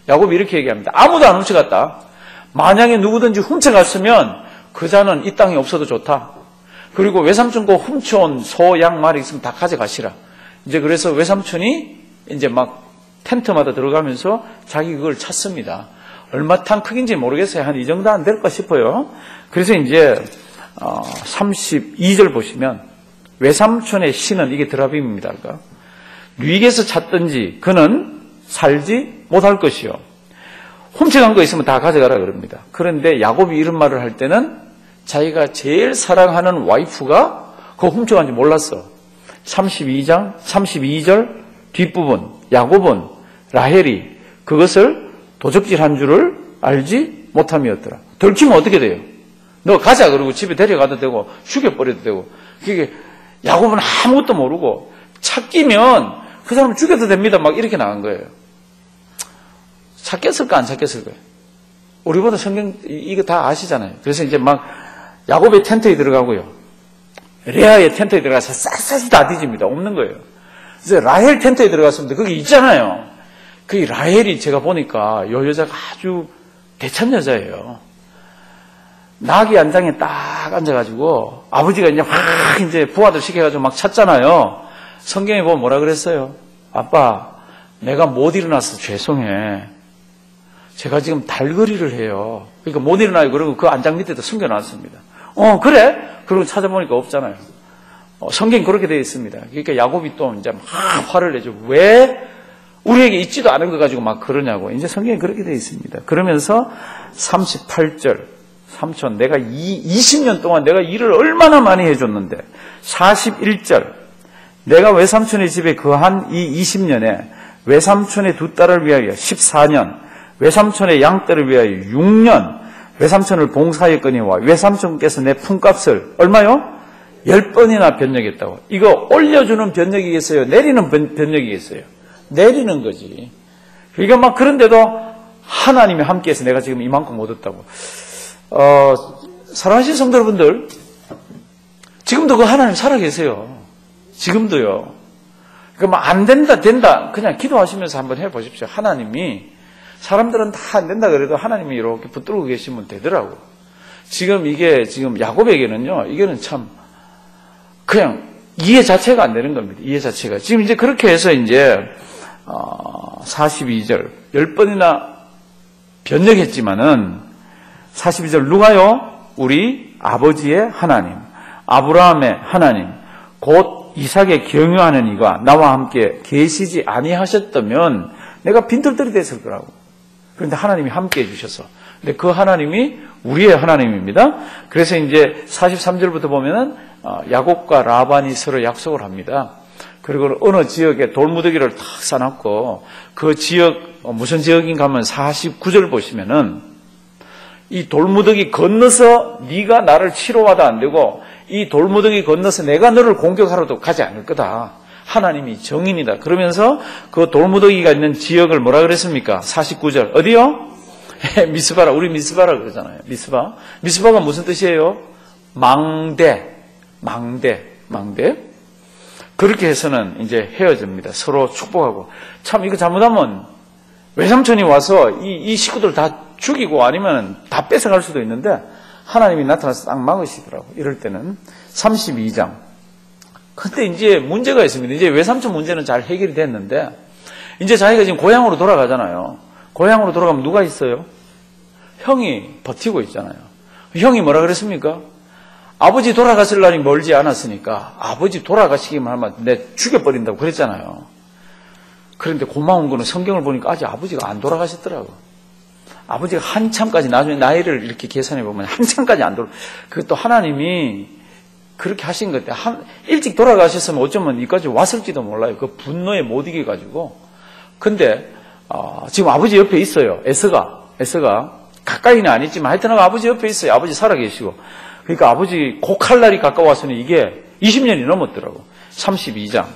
야곱이 이렇게 얘기합니다. 아무도 안 훔쳐갔다. 만약에 누구든지 훔쳐갔으면 그 자는 이 땅에 없어도 좋다. 그리고 외삼촌 거 훔쳐온 소, 양, 말이 있으면 다 가져가시라. 이제 그래서 외삼촌이 이제 막 텐트마다 들어가면서 자기 그걸 찾습니다. 얼마 탄 크기인지 모르겠어요. 한 이 정도 안 될까 싶어요. 그래서 이제 32절 보시면 외삼촌의 신은 이게 드라빔입니다. 누이에서 찾든지 그는 살지 못할 것이요. 훔쳐간 거 있으면 다 가져가라 그럽니다. 그런데 야곱이 이런 말을 할 때는 자기가 제일 사랑하는 와이프가 그거 훔쳐간지 몰랐어. 32장 32절 뒷부분 야곱은 라헬이 그것을 도적질한 줄을 알지 못함이었더라. 들키면 어떻게 돼요? 너 가자 그러고 집에 데려가도 되고 죽여버려도 되고. 그게 야곱은 아무것도 모르고 찾기면 그 사람을 죽여도 됩니다. 막 이렇게 나간 거예요. 찾겠을까 안 찾겠을까? 우리보다 성경 이거 다 아시잖아요. 그래서 이제 막 야곱의 텐트에 들어가고요. 레아의 텐트에 들어가서 싹싹 다 뒤집니다. 없는 거예요. 그래서 라헬 텐트에 들어갔습니다. 거기 있잖아요. 그 라헬이 제가 보니까 요 여자가 아주 대참 여자예요. 나귀 안장에 딱 앉아가지고 아버지가 이제 확 이제 부하들 시켜가지고 막 찾잖아요. 성경에 보면 뭐라 그랬어요? 아빠, 내가 못 일어나서 죄송해. 제가 지금 달거리를 해요. 그러니까 못 일어나요. 그러고 그 안장 밑에도 숨겨놨습니다. 그래? 그러고 찾아보니까 없잖아요. 성경이 그렇게 되어 있습니다. 그러니까 야곱이 또 이제 막 화를 내죠. 왜 우리에게 있지도 않은 거 가지고 막 그러냐고. 이제 성경이 그렇게 되어 있습니다. 그러면서 38절. 삼촌, 내가 20년 동안 내가 일을 얼마나 많이 해줬는데. 41절. 내가 외삼촌의 집에 거한 이 20년에 외삼촌의 두 딸을 위하여 14년, 외삼촌의 양떼를 위하여 6년, 외삼촌을 봉사했거니와 외삼촌께서 내 품값을 얼마요? 10번이나 변역했다고. 이거 올려주는 변역이겠어요? 내리는 변역이겠어요? 내리는 거지. 그러니까 막 그런데도 하나님이 함께해서 내가 지금 이만큼 얻었다고. 사랑하시는 성도 여러분들, 지금도 그 하나님 살아계세요. 지금도요. 그러니까 뭐 안 된다, 된다. 그냥 기도하시면서 한번 해보십시오. 하나님이, 사람들은 다 안 된다 그래도 하나님이 이렇게 붙들고 계시면 되더라고. 지금 이게, 지금 야곱에게는요, 이게는 참, 그냥 이해 자체가 안 되는 겁니다. 이해 자체가. 지금 이제 그렇게 해서 이제, 42절, 10번이나 변역했지만은, 42절 누가요? 우리 아버지의 하나님, 아브라함의 하나님, 곧 이삭의 경유하는 이가 나와 함께 계시지 아니하셨다면 내가 빈털터리 됐을 거라고. 그런데 하나님이 함께 해주셔서. 근데 그 하나님이 우리의 하나님입니다. 그래서 이제 43절부터 보면은 야곱과 라반이 서로 약속을 합니다. 그리고 어느 지역에 돌무더기를 탁 쌓아놓고 그 지역, 무슨 지역인가 하면 49절 보시면은 이 돌무더기 건너서 네가 나를 치료하다 안 되고 이 돌무더기 건너서 내가 너를 공격하러도 가지 않을 거다. 하나님이 정인이다. 그러면서 그 돌무더기가 있는 지역을 뭐라 그랬습니까? 49절. 어디요? 미스바라. 우리 미스바라 그러잖아요. 미스바. 미스바가 무슨 뜻이에요? 망대. 그렇게 해서는 이제 헤어집니다. 서로 축복하고. 참 이거 잘못하면 외삼촌이 와서 이 식구들 다 죽이고 아니면 다 뺏어갈 수도 있는데 하나님이 나타나서 딱 막으시더라고. 이럴 때는 32장. 근데 이제 문제가 있습니다. 이제 외삼촌 문제는 잘 해결이 됐는데 이제 자기가 지금 고향으로 돌아가잖아요. 고향으로 돌아가면 누가 있어요? 형이 버티고 있잖아요. 형이 뭐라 그랬습니까? 아버지 돌아갔을 날이 멀지 않았으니까 아버지 돌아가시기만 하면 내 죽여버린다고 그랬잖아요. 그런데 고마운 거는 성경을 보니까 아직 아버지가 안 돌아가셨더라고. 아버지가 한참까지 나중에 나이를 이렇게 계산해 보면 한참까지 안 돌아. 그것도 하나님이 그렇게 하신 것 같아요. 일찍 돌아가셨으면 어쩌면 여기까지 왔을지도 몰라요. 그 분노에 못 이겨가지고. 근데 지금 아버지 옆에 있어요. 에서가 가까이는 아니지만 하여튼 아버지 옆에 있어요. 아버지 살아계시고. 그러니까 아버지 곡할 날이 가까웠으니 이게 20년이 넘었더라고. 32장.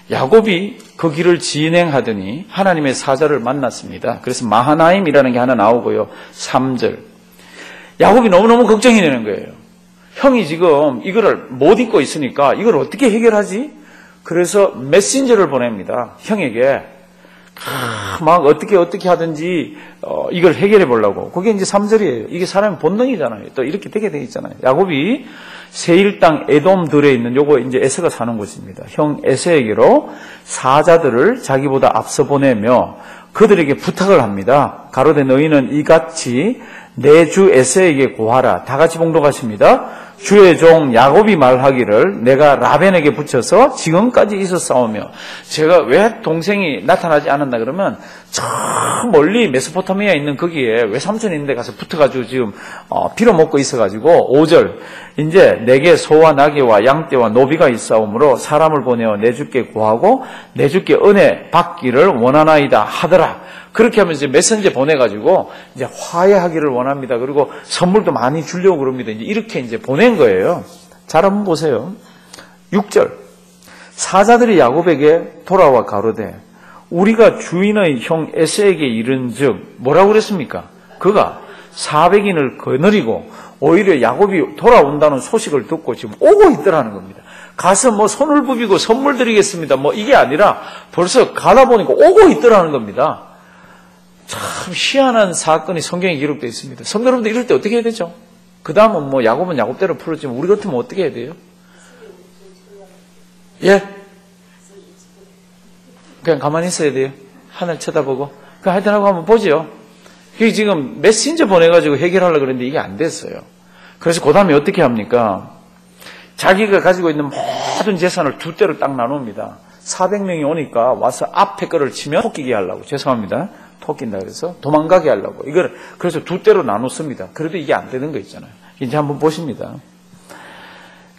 야곱이 그 길을 진행하더니 하나님의 사자를 만났습니다. 그래서 마하나임이라는 게 하나 나오고요. 3절. 야곱이 너무너무 걱정이 되는 거예요. 형이 지금 이거를 못 잊고 있으니까 이걸 어떻게 해결하지? 그래서 메신저를 보냅니다. 형에게. 막 어떻게 하든지 이걸 해결해 보려고. 그게 이제 3절이에요. 이게 사람의 본능이잖아요. 또 이렇게 되게 돼 있잖아요. 야곱이 세일 땅 에돔들에 있는 요거 이제 에서가 사는 곳입니다. 형 에서에게로 사자들을 자기보다 앞서 보내며 그들에게 부탁을 합니다. 가로되 너희는 이같이 내 주 에서에게 고하라. 다 같이 봉독하십니다. 주의 종 야곱이 말하기를 내가 라벤에게 붙여서 지금까지 있었사오며. 제가 왜 동생이 나타나지 않았나 그러면 저 멀리 메소포타미아에 있는 거기에 외삼촌이 있는 데 가서 붙어가지고 지금 빌어먹고 있어가지고 5절 이제 내게 소와 나귀와 양떼와 노비가 있사오므로 사람을 보내어 내 주께 구하고 내 주께 은혜 받기를 원하나이다 하더라. 그렇게 하면서 이제 메신저 보내가지고 이제 화해하기를 원하는 원합니다. 그리고 선물도 많이 주려고 그럽니다. 이제 이렇게 이제 보낸 거예요. 잘 한번 보세요. 6절. 사자들이 야곱에게 돌아와 가로되 우리가 주인의 형 에서에게 이른즉 뭐라고 그랬습니까? 그가 400인을 거느리고 오히려 야곱이 돌아온다는 소식을 듣고 지금 오고 있더라는 겁니다. 가서 뭐 손을 부비고 선물 드리겠습니다. 뭐 이게 아니라 벌써 가다 보니까 오고 있더라는 겁니다. 참 희한한 사건이 성경에 기록되어 있습니다. 성도 여러분들 이럴 때 어떻게 해야 되죠? 그 다음은 뭐 야곱은 야곱대로 풀었지만 우리 같으면 어떻게 해야 돼요? 예? 그냥 가만히 있어야 돼요. 하늘 쳐다보고. 그 하여튼 하고 한번 보죠. 이게 지금 메신저 보내가지고 해결하려고 그랬는데 이게 안 됐어요. 그래서 그 다음에 어떻게 합니까? 자기가 가지고 있는 모든 재산을 두 대로 딱 나눕니다. 400명이 오니까 와서 앞에 거를 치면 토끼게 하려고. 죄송합니다. 토낀다 그래서 도망가게 하려고. 이걸 그래서 두 대로 나눴습니다. 그래도 이게 안 되는 거 있잖아요. 이제 한번 보십니다.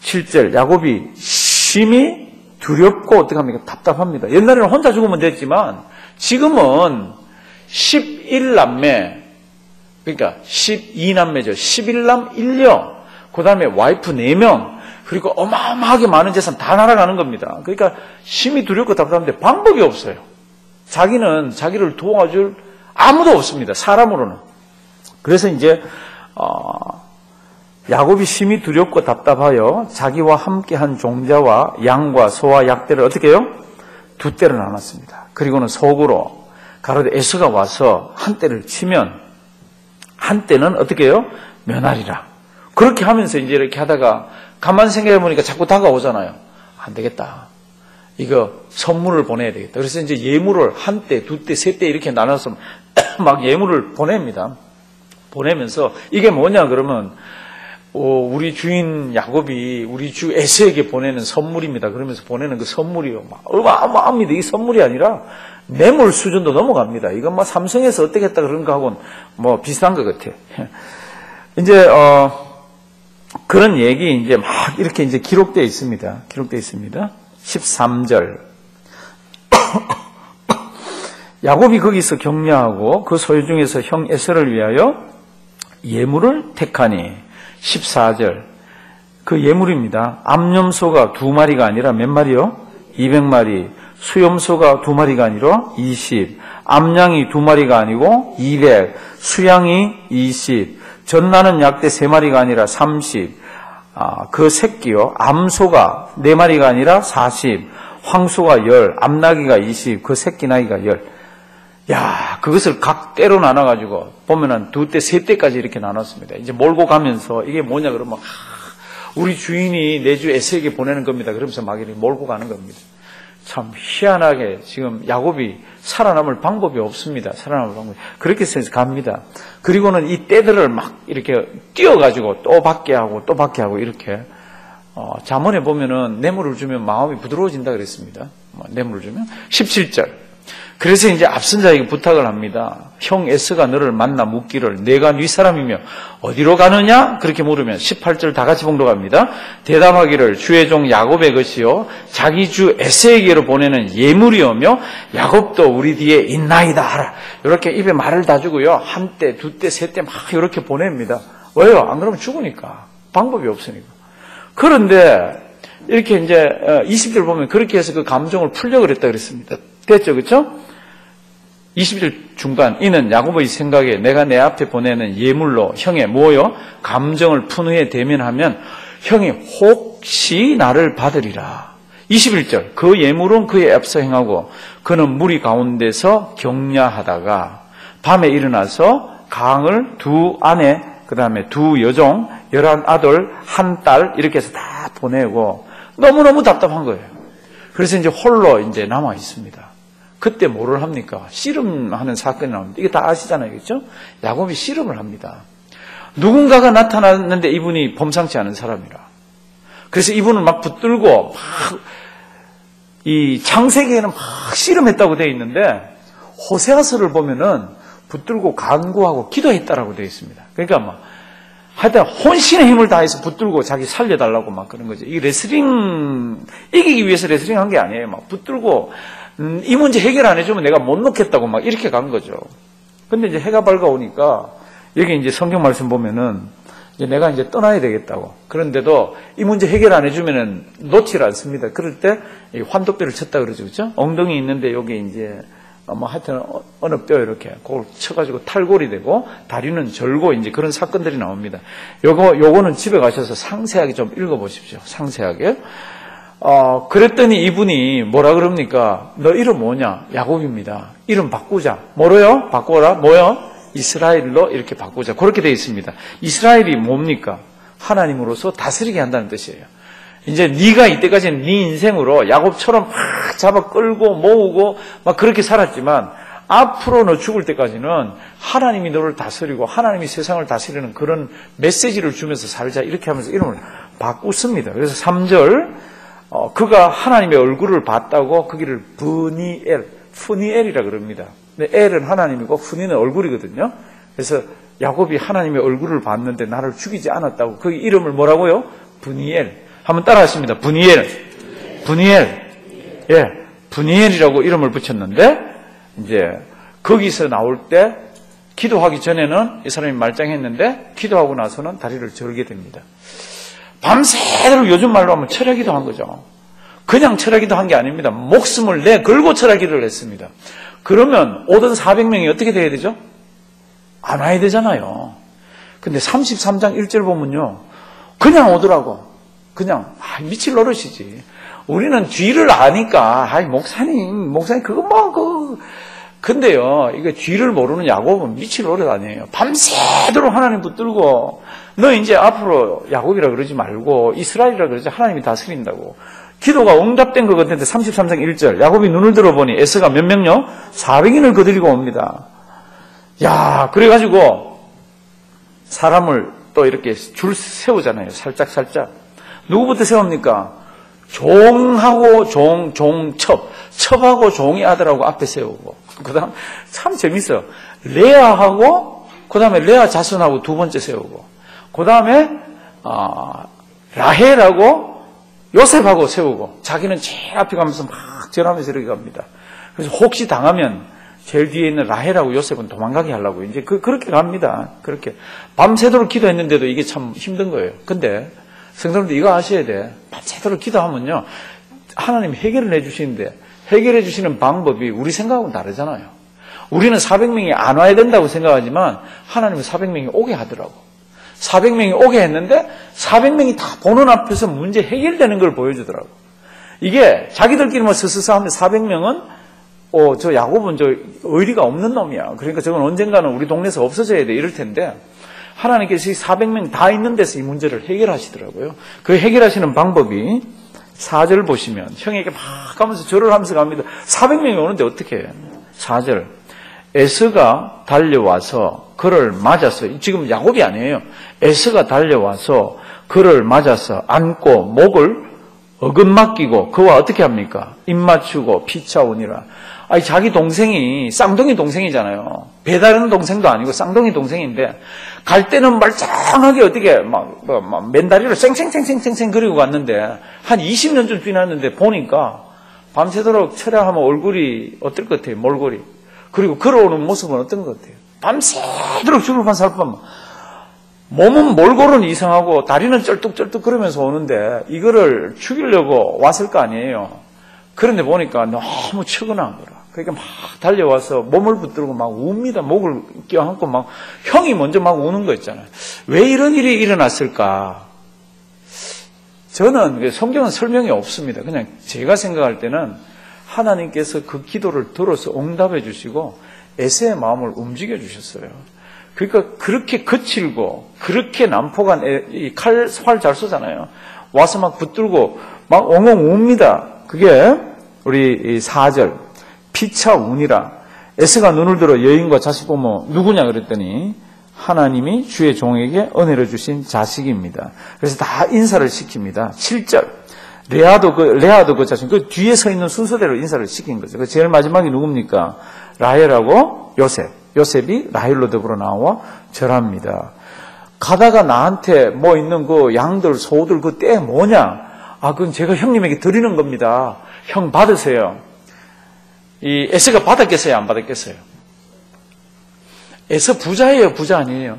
7절. 야곱이 심히 두렵고 어떻게 합니까? 답답합니다. 옛날에는 혼자 죽으면 됐지만 지금은 11남매, 그러니까 12남매죠. 11남 1녀, 그 다음에 와이프 4명, 그리고 어마어마하게 많은 재산 다 날아가는 겁니다. 그러니까 심히 두렵고 답답한데 방법이 없어요. 자기는 자기를 도와줄 아무도 없습니다. 사람으로는. 그래서 이제 야곱이 심히 두렵고 답답하여 자기와 함께한 종자와 양과 소와 약대를 어떻게 해요? 두 대로 나눴습니다. 그리고는 속으로 가로되 에서가 와서 한 대를 치면 한 대는 어떻게 해요? 면하리라. 그렇게 하면서 이제 이렇게 하다가 가만 생각해 보니까 자꾸 다가오잖아요. 안 되겠다. 이거 선물을 보내야 되겠다. 그래서 이제 예물을 한 대, 두 대, 세 대 이렇게 나눠서 막 예물을 보냅니다. 보내면서 이게 뭐냐 그러면 우리 주인 야곱이 우리 주 에서에게 보내는 선물입니다. 그러면서 보내는 그 선물이요. 막 어마어마합니다. 이 선물이 아니라 뇌물 수준도 넘어갑니다. 이건 뭐 삼성에서 어떻게 했다 그런 거하고는 뭐 비슷한 것 같아요. 이제 그런 얘기 이제 막 이렇게 이제 기록되어 있습니다. 기록되어 있습니다. 13절. 야곱이 거기서 격려하고 그 소유 중에서 형 에서를 위하여 예물을 택하니 14절. 그 예물입니다. 암염소가 2마리가 아니라 몇 마리요? 200마리. 수염소가 2마리가 아니라 20. 암양이 2마리가 아니고 200. 수양이 20. 젖나는 약대 3마리가 아니라 30. 그 새끼요. 암소가 4마리가 아니라 40. 황소가 10. 암나귀가 20. 그 새끼 나귀가 10. 야, 그것을 각 때로 나눠가지고 보면은 2대, 3대까지 이렇게 나눴습니다. 이제 몰고 가면서 이게 뭐냐 그러면 우리 주인이 내 주 에서에게 보내는 겁니다. 그러면서 막 이렇게 몰고 가는 겁니다. 참 희한하게 지금 야곱이 살아남을 방법이 없습니다. 살아남을 방법이. 그렇게 해서 갑니다. 그리고는 이 떼들을 막 이렇게 띄워가지고 또 받게 하고 또 받게 하고 이렇게 잠언에 보면은 뇌물을 주면 마음이 부드러워진다 그랬습니다. 뇌물을 주면 17절. 그래서 이제 앞선 자에게 부탁을 합니다. 형 에서가 너를 만나 묻기를 내가 네 사람이며 어디로 가느냐? 그렇게 물으면 18절 다 같이 봉독합니다. 대답하기를 주의 종 야곱의 것이요 자기 주 에서에게로 보내는 예물이오며 야곱도 우리 뒤에 있나이다 하라. 이렇게 입에 말을 다 주고요. 한 대, 두 대, 세 대 막 이렇게 보냅니다. 왜요? 안 그러면 죽으니까. 방법이 없으니까. 그런데 이렇게 이제 20절 보면 그렇게 해서 그 감정을 풀려고 그랬다 그랬습니다. 됐죠? 그렇죠? 20절 중간 이는 야곱의 생각에 내가 내 앞에 보내는 예물로 형의 뭐요? 감정을 푼 후에 대면하면 형이 혹시 나를 받으리라. 21절 그 예물은 그의 앞서 행하고 그는 무리 가운데서 격려하다가 밤에 일어나서 강을 2 아내 그 다음에 2 여종 11 아들 1 딸 이렇게 해서 다 보내고 너무너무 답답한 거예요. 그래서 이제 홀로 이제 남아 있습니다. 그때 뭐를 합니까? 씨름하는 사건이 나옵니다. 이게 다 아시잖아요. 그렇죠? 야곱이 씨름을 합니다. 누군가가 나타났는데 이분이 범상치 않은 사람이라. 그래서 이분은 막 붙들고 막 이 창세기에는 막 씨름했다고 되어 있는데 호세아서를 보면은 붙들고 간구하고 기도했다라고 되어 있습니다. 그러니까 막 하여튼 혼신의 힘을 다해서 붙들고 자기 살려달라고 막 그런 거죠. 이 레슬링 이기기 위해서 레슬링 한 게 아니에요. 막 붙들고 이 문제 해결 안 해주면 내가 못 놓겠다고 막 이렇게 간 거죠. 근데 이제 해가 밝아오니까 여기 이제 성경 말씀 보면은 이제 내가 이제 떠나야 되겠다고. 그런데도 이 문제 해결 안 해주면은 놓질 않습니다. 그럴 때 환도뼈를 쳤다 그러죠. 그죠? 엉덩이 있는데 여기 이제 뭐 하여튼 어느 뼈 이렇게 그걸 쳐가지고 탈골이 되고 다리는 절고 이제 그런 사건들이 나옵니다. 요거는 집에 가셔서 상세하게 좀 읽어보십시오. 상세하게. 그랬더니 이분이 뭐라 그럽니까? 너 이름 뭐냐? 야곱입니다. 이름 바꾸자. 뭐로요? 바꿔라. 뭐요? 이스라엘로 이렇게 바꾸자. 그렇게 되어 있습니다. 이스라엘이 뭡니까? 하나님으로서 다스리게 한다는 뜻이에요. 이제 네가 이때까지는 네 인생으로 야곱처럼 막 잡아 끌고 모으고 막 그렇게 살았지만 앞으로 너 죽을 때까지는 하나님이 너를 다스리고 하나님이 세상을 다스리는 그런 메시지를 주면서 살자. 이렇게 하면서 이름을 바꾸습니다. 그래서 3절 그가 하나님의 얼굴을 봤다고 거기를 푸니엘이라 그럽니다. 근데 엘은 하나님이고 푸니는 얼굴이거든요. 그래서 야곱이 하나님의 얼굴을 봤는데 나를 죽이지 않았다고 그 이름을 뭐라고요? 푸니엘. 한번 따라하십니다. 푸니엘. 예, 푸니엘이라고 이름을 붙였는데 이제 거기서 나올 때 기도하기 전에는 이 사람이 말짱했는데 기도하고 나서는 다리를 절게 됩니다. 밤새도록 요즘 말로 하면 철야기도 한 거죠. 그냥 철야기도 한 게 아닙니다. 목숨을 내걸고 철야기를 했습니다. 그러면 오던 400명이 어떻게 돼야 되죠? 안 와야 되잖아요. 근데 33장 1절 보면요. 그냥 오더라고. 그냥 미칠 노릇이지. 우리는 뒤를 아니까 목사님 그거 뭐 근데요. 이게 뒤를 모르는 야곱은 미칠 노릇 아니에요. 밤새도록 하나님 붙들고 너 이제 앞으로 야곱이라 그러지 말고 이스라엘이라 그러지 하나님이 다스린다고. 기도가 응답된 것 같은데 33장 1절 야곱이 눈을 들어보니 에서가 몇 명요? 400인을 거느리고 옵니다. 야, 그래가지고 사람을 또 이렇게 줄 세우잖아요. 살짝 누구부터 세웁니까? 종하고 첩하고 종이 아들하고 앞에 세우고 그 다음 참 재밌어요. 레아하고 그 다음에 레아 자손하고 두 번째 세우고 그 다음에 라헬하고 요셉하고 세우고 자기는 제일 앞에 가면서 막 절하면서 이렇게 갑니다. 그래서 혹시 당하면 제일 뒤에 있는 라헬하고 요셉은 도망가게 하려고 이제 그렇게 갑니다. 그렇게 밤새도록 기도했는데도 이게 참 힘든 거예요. 근데 성도님들 이거 아셔야 돼. 밤새도록 기도하면요 하나님 해결을 해주시는데 해결해 주시는 방법이 우리 생각하고는 다르잖아요. 우리는 400명이 안 와야 된다고 생각하지만 하나님은 400명이 오게 하더라고. 400명이 오게 했는데 400명이 다 보는 앞에서 문제 해결되는 걸 보여주더라고. 이게 자기들끼리만 스스스 하면 400명은 저 야곱은 저 의리가 없는 놈이야. 그러니까 저건 언젠가는 우리 동네에서 없어져야 돼. 이럴 텐데 하나님께서 이 400명 다 있는 데서 이 문제를 해결하시더라고요. 그 해결하시는 방법이 4절 보시면 형에게 막 가면서 절을 하면서 갑니다. 400명이 오는데 어떻게 해요? 4절 에서가 달려와서 그를 맞아서 지금 야곱이 아니에요. 에서가 달려와서 그를 맞아서 안고 목을 어긋맡기고 그와 어떻게 합니까? 입 맞추고 피차오니라. 아니 자기 동생이 쌍둥이 동생이잖아요. 배다른 동생도 아니고 쌍둥이 동생인데 갈 때는 말짱하게 어떻게 막 맨다리를 쌩쌩쌩쌩쌩 그리고 갔는데 한 20년쯤 지났는데 보니까 밤새도록 철야하면 얼굴이 어떨 것 같아요? 몰골이. 그리고 걸어오는 모습은 어떤 것 같아요? 밤새도록 죽을 판 살 뻔. 몸은 몰골은 이상하고 다리는 쩔뚝쩔뚝 그러면서 오는데 이거를 죽이려고 왔을 거 아니에요. 그런데 보니까 너무 측은한 거라. 그러니까 막 달려와서 몸을 붙들고 막 웁니다. 목을 껴안고 막 형이 먼저 막 우는 거 있잖아요. 왜 이런 일이 일어났을까? 저는 성경은 설명이 없습니다. 그냥 제가 생각할 때는 하나님께서 그 기도를 들어서 응답해 주시고 에서의 마음을 움직여 주셨어요. 그러니까 그렇게 거칠고 그렇게 난폭한 활 잘 쏘잖아요. 와서 막 붙들고 막 엉엉 웁니다. 그게 우리 4절 피차 운이라. 에서가 눈을 들어 여인과 자식 보면 누구냐 그랬더니 하나님이 주의 종에게 은혜를 주신 자식입니다. 그래서 다 인사를 시킵니다. 7절 레아도 그 자식 그 뒤에 서 있는 순서대로 인사를 시킨 거죠. 그 제일 마지막이 누굽니까? 라헬하고 요셉이 라헬로 더불어 나와 절합니다. 가다가 나한테 뭐 있는 그 양들 소들 그 때 뭐냐? 그건 제가 형님에게 드리는 겁니다. 형 받으세요. 이 에서가 받았겠어요? 안 받았겠어요? 에서 부자예요, 부자 아니에요?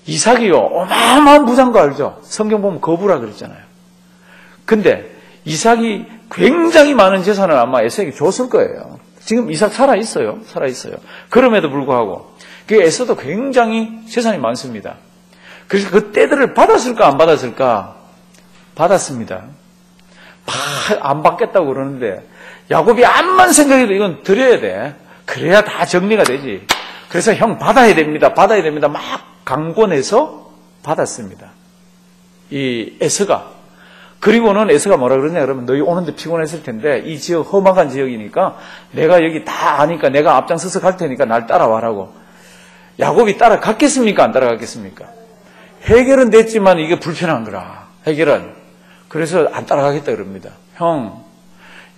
이삭이요, 어마어마한 부자인 거 알죠? 성경 보면 거부라 그랬잖아요. 근데 이삭이 굉장히 많은 재산을 아마 에서에게 줬을 거예요. 지금 이삭 살아있어요. 그럼에도 불구하고 그 에서도 굉장히 재산이 많습니다. 그래서 그 때들을 받았을까 안 받았을까? 받았습니다. 안 받겠다고 그러는데 야곱이 암만 생각해도 이건 드려야 돼. 그래야 다 정리가 되지. 그래서 형 받아야 됩니다. 막 강권해서 받았습니다. 이 에서가. 그리고는 에서가 뭐라 그러냐 그러면 너희 오는데 피곤했을 텐데 이 지역 험악한 지역이니까 내가 여기 다 아니까 내가 앞장서서 갈 테니까 날 따라와라고. 야곱이 따라갔겠습니까? 안 따라갔겠습니까? 해결은 됐지만 이게 불편한 거라. 해결은. 그래서 안 따라가겠다 그럽니다. 형,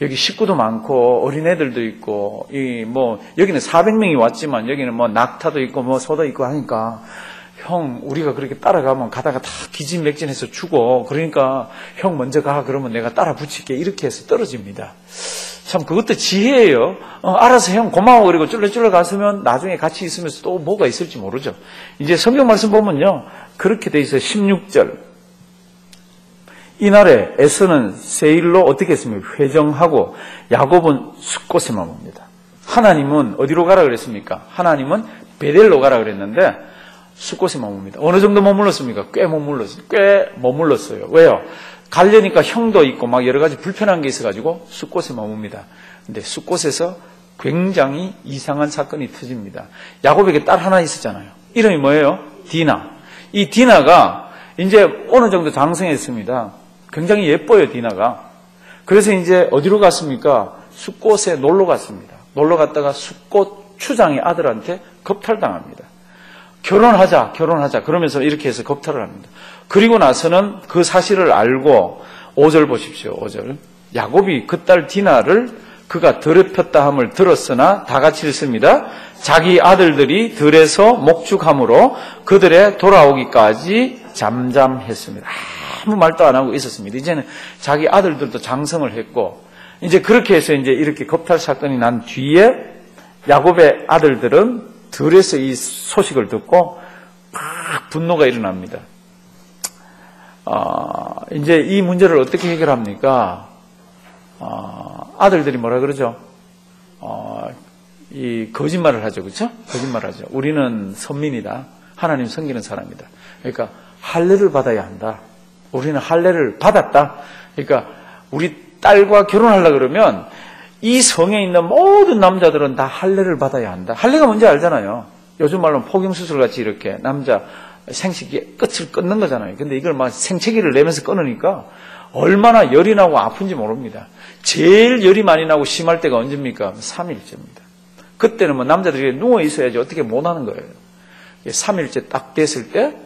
여기 식구도 많고 어린애들도 있고 여기는 400명이 왔지만 여기는 뭐 낙타도 있고 뭐 소도 있고 하니까 형, 우리가 그렇게 따라가면 가다가 다 기진맥진해서 죽어. 그러니까 형 먼저 가. 그러면 내가 따라 붙일게. 이렇게 해서 떨어집니다. 참 그것도 지혜예요. 알아서 형 고마워. 그리고 쫄래쫄래 갔으면 나중에 같이 있으면서 또 뭐가 있을지 모르죠. 이제 성경 말씀 보면요. 그렇게 돼 있어요. 16절. 이날에 에서는 세일로 어떻게 했습니까? 회정하고 야곱은 숫곳에 머뭅니다. 하나님은 어디로 가라 그랬습니까? 하나님은 베델로 가라 그랬는데 숫곳에 머뭅니다. 어느 정도 머물렀습니까? 꽤 머물렀어요. 왜요? 가려니까 형도 있고 막 여러 가지 불편한 게 있어가지고 숫곳에 머뭅니다. 근데 숫곳에서 굉장히 이상한 사건이 터집니다. 야곱에게 딸 하나 있었잖아요. 이름이 뭐예요? 디나. 이 디나가 이제 어느 정도 장성했습니다. 굉장히 예뻐요, 디나가. 그래서 이제 어디로 갔습니까? 숫곳에 놀러 갔습니다. 놀러 갔다가 숫곳 추장의 아들한테 겁탈당합니다. 결혼하자. 그러면서 이렇게 해서 겁탈을 합니다. 그리고 나서는 그 사실을 알고 5절 보십시오. 5절. 야곱이 그 딸 디나를 그가 더럽혔다 함을 들었으나 다 같이 읽습니다. 자기 아들들이 들에서 목축함으로 그들의 돌아오기까지 잠잠했습니다. 아무 말도 안 하고 있었습니다. 이제는 자기 아들들도 장성을 했고 이제 그렇게 해서 이제 이렇게 겁탈 사건이 난 뒤에 야곱의 아들들은 들에서 이 소식을 듣고 막 분노가 일어납니다. 이제 이 문제를 어떻게 해결합니까? 아들들이 뭐라 그러죠? 이 거짓말을 하죠, 그렇죠? 거짓말하죠. 우리는 선민이다. 하나님 섬기는 사람이다. 그러니까 할례를 받아야 한다. 우리는 할례를 받았다. 그러니까 우리 딸과 결혼하려고 그러면 이 성에 있는 모든 남자들은 다 할례를 받아야 한다. 할례가 뭔지 알잖아요. 요즘 말로는 포경수술 같이 이렇게 남자 생식기 끝을 끊는 거잖아요. 근데 이걸 막 생채기를 내면서 끊으니까 얼마나 열이 나고 아픈지 모릅니다. 제일 열이 많이 나고 심할 때가 언제입니까? 3일째입니다. 그때는 뭐 남자들이 누워 있어야지 어떻게 못 하는 거예요. 3일째 딱 됐을 때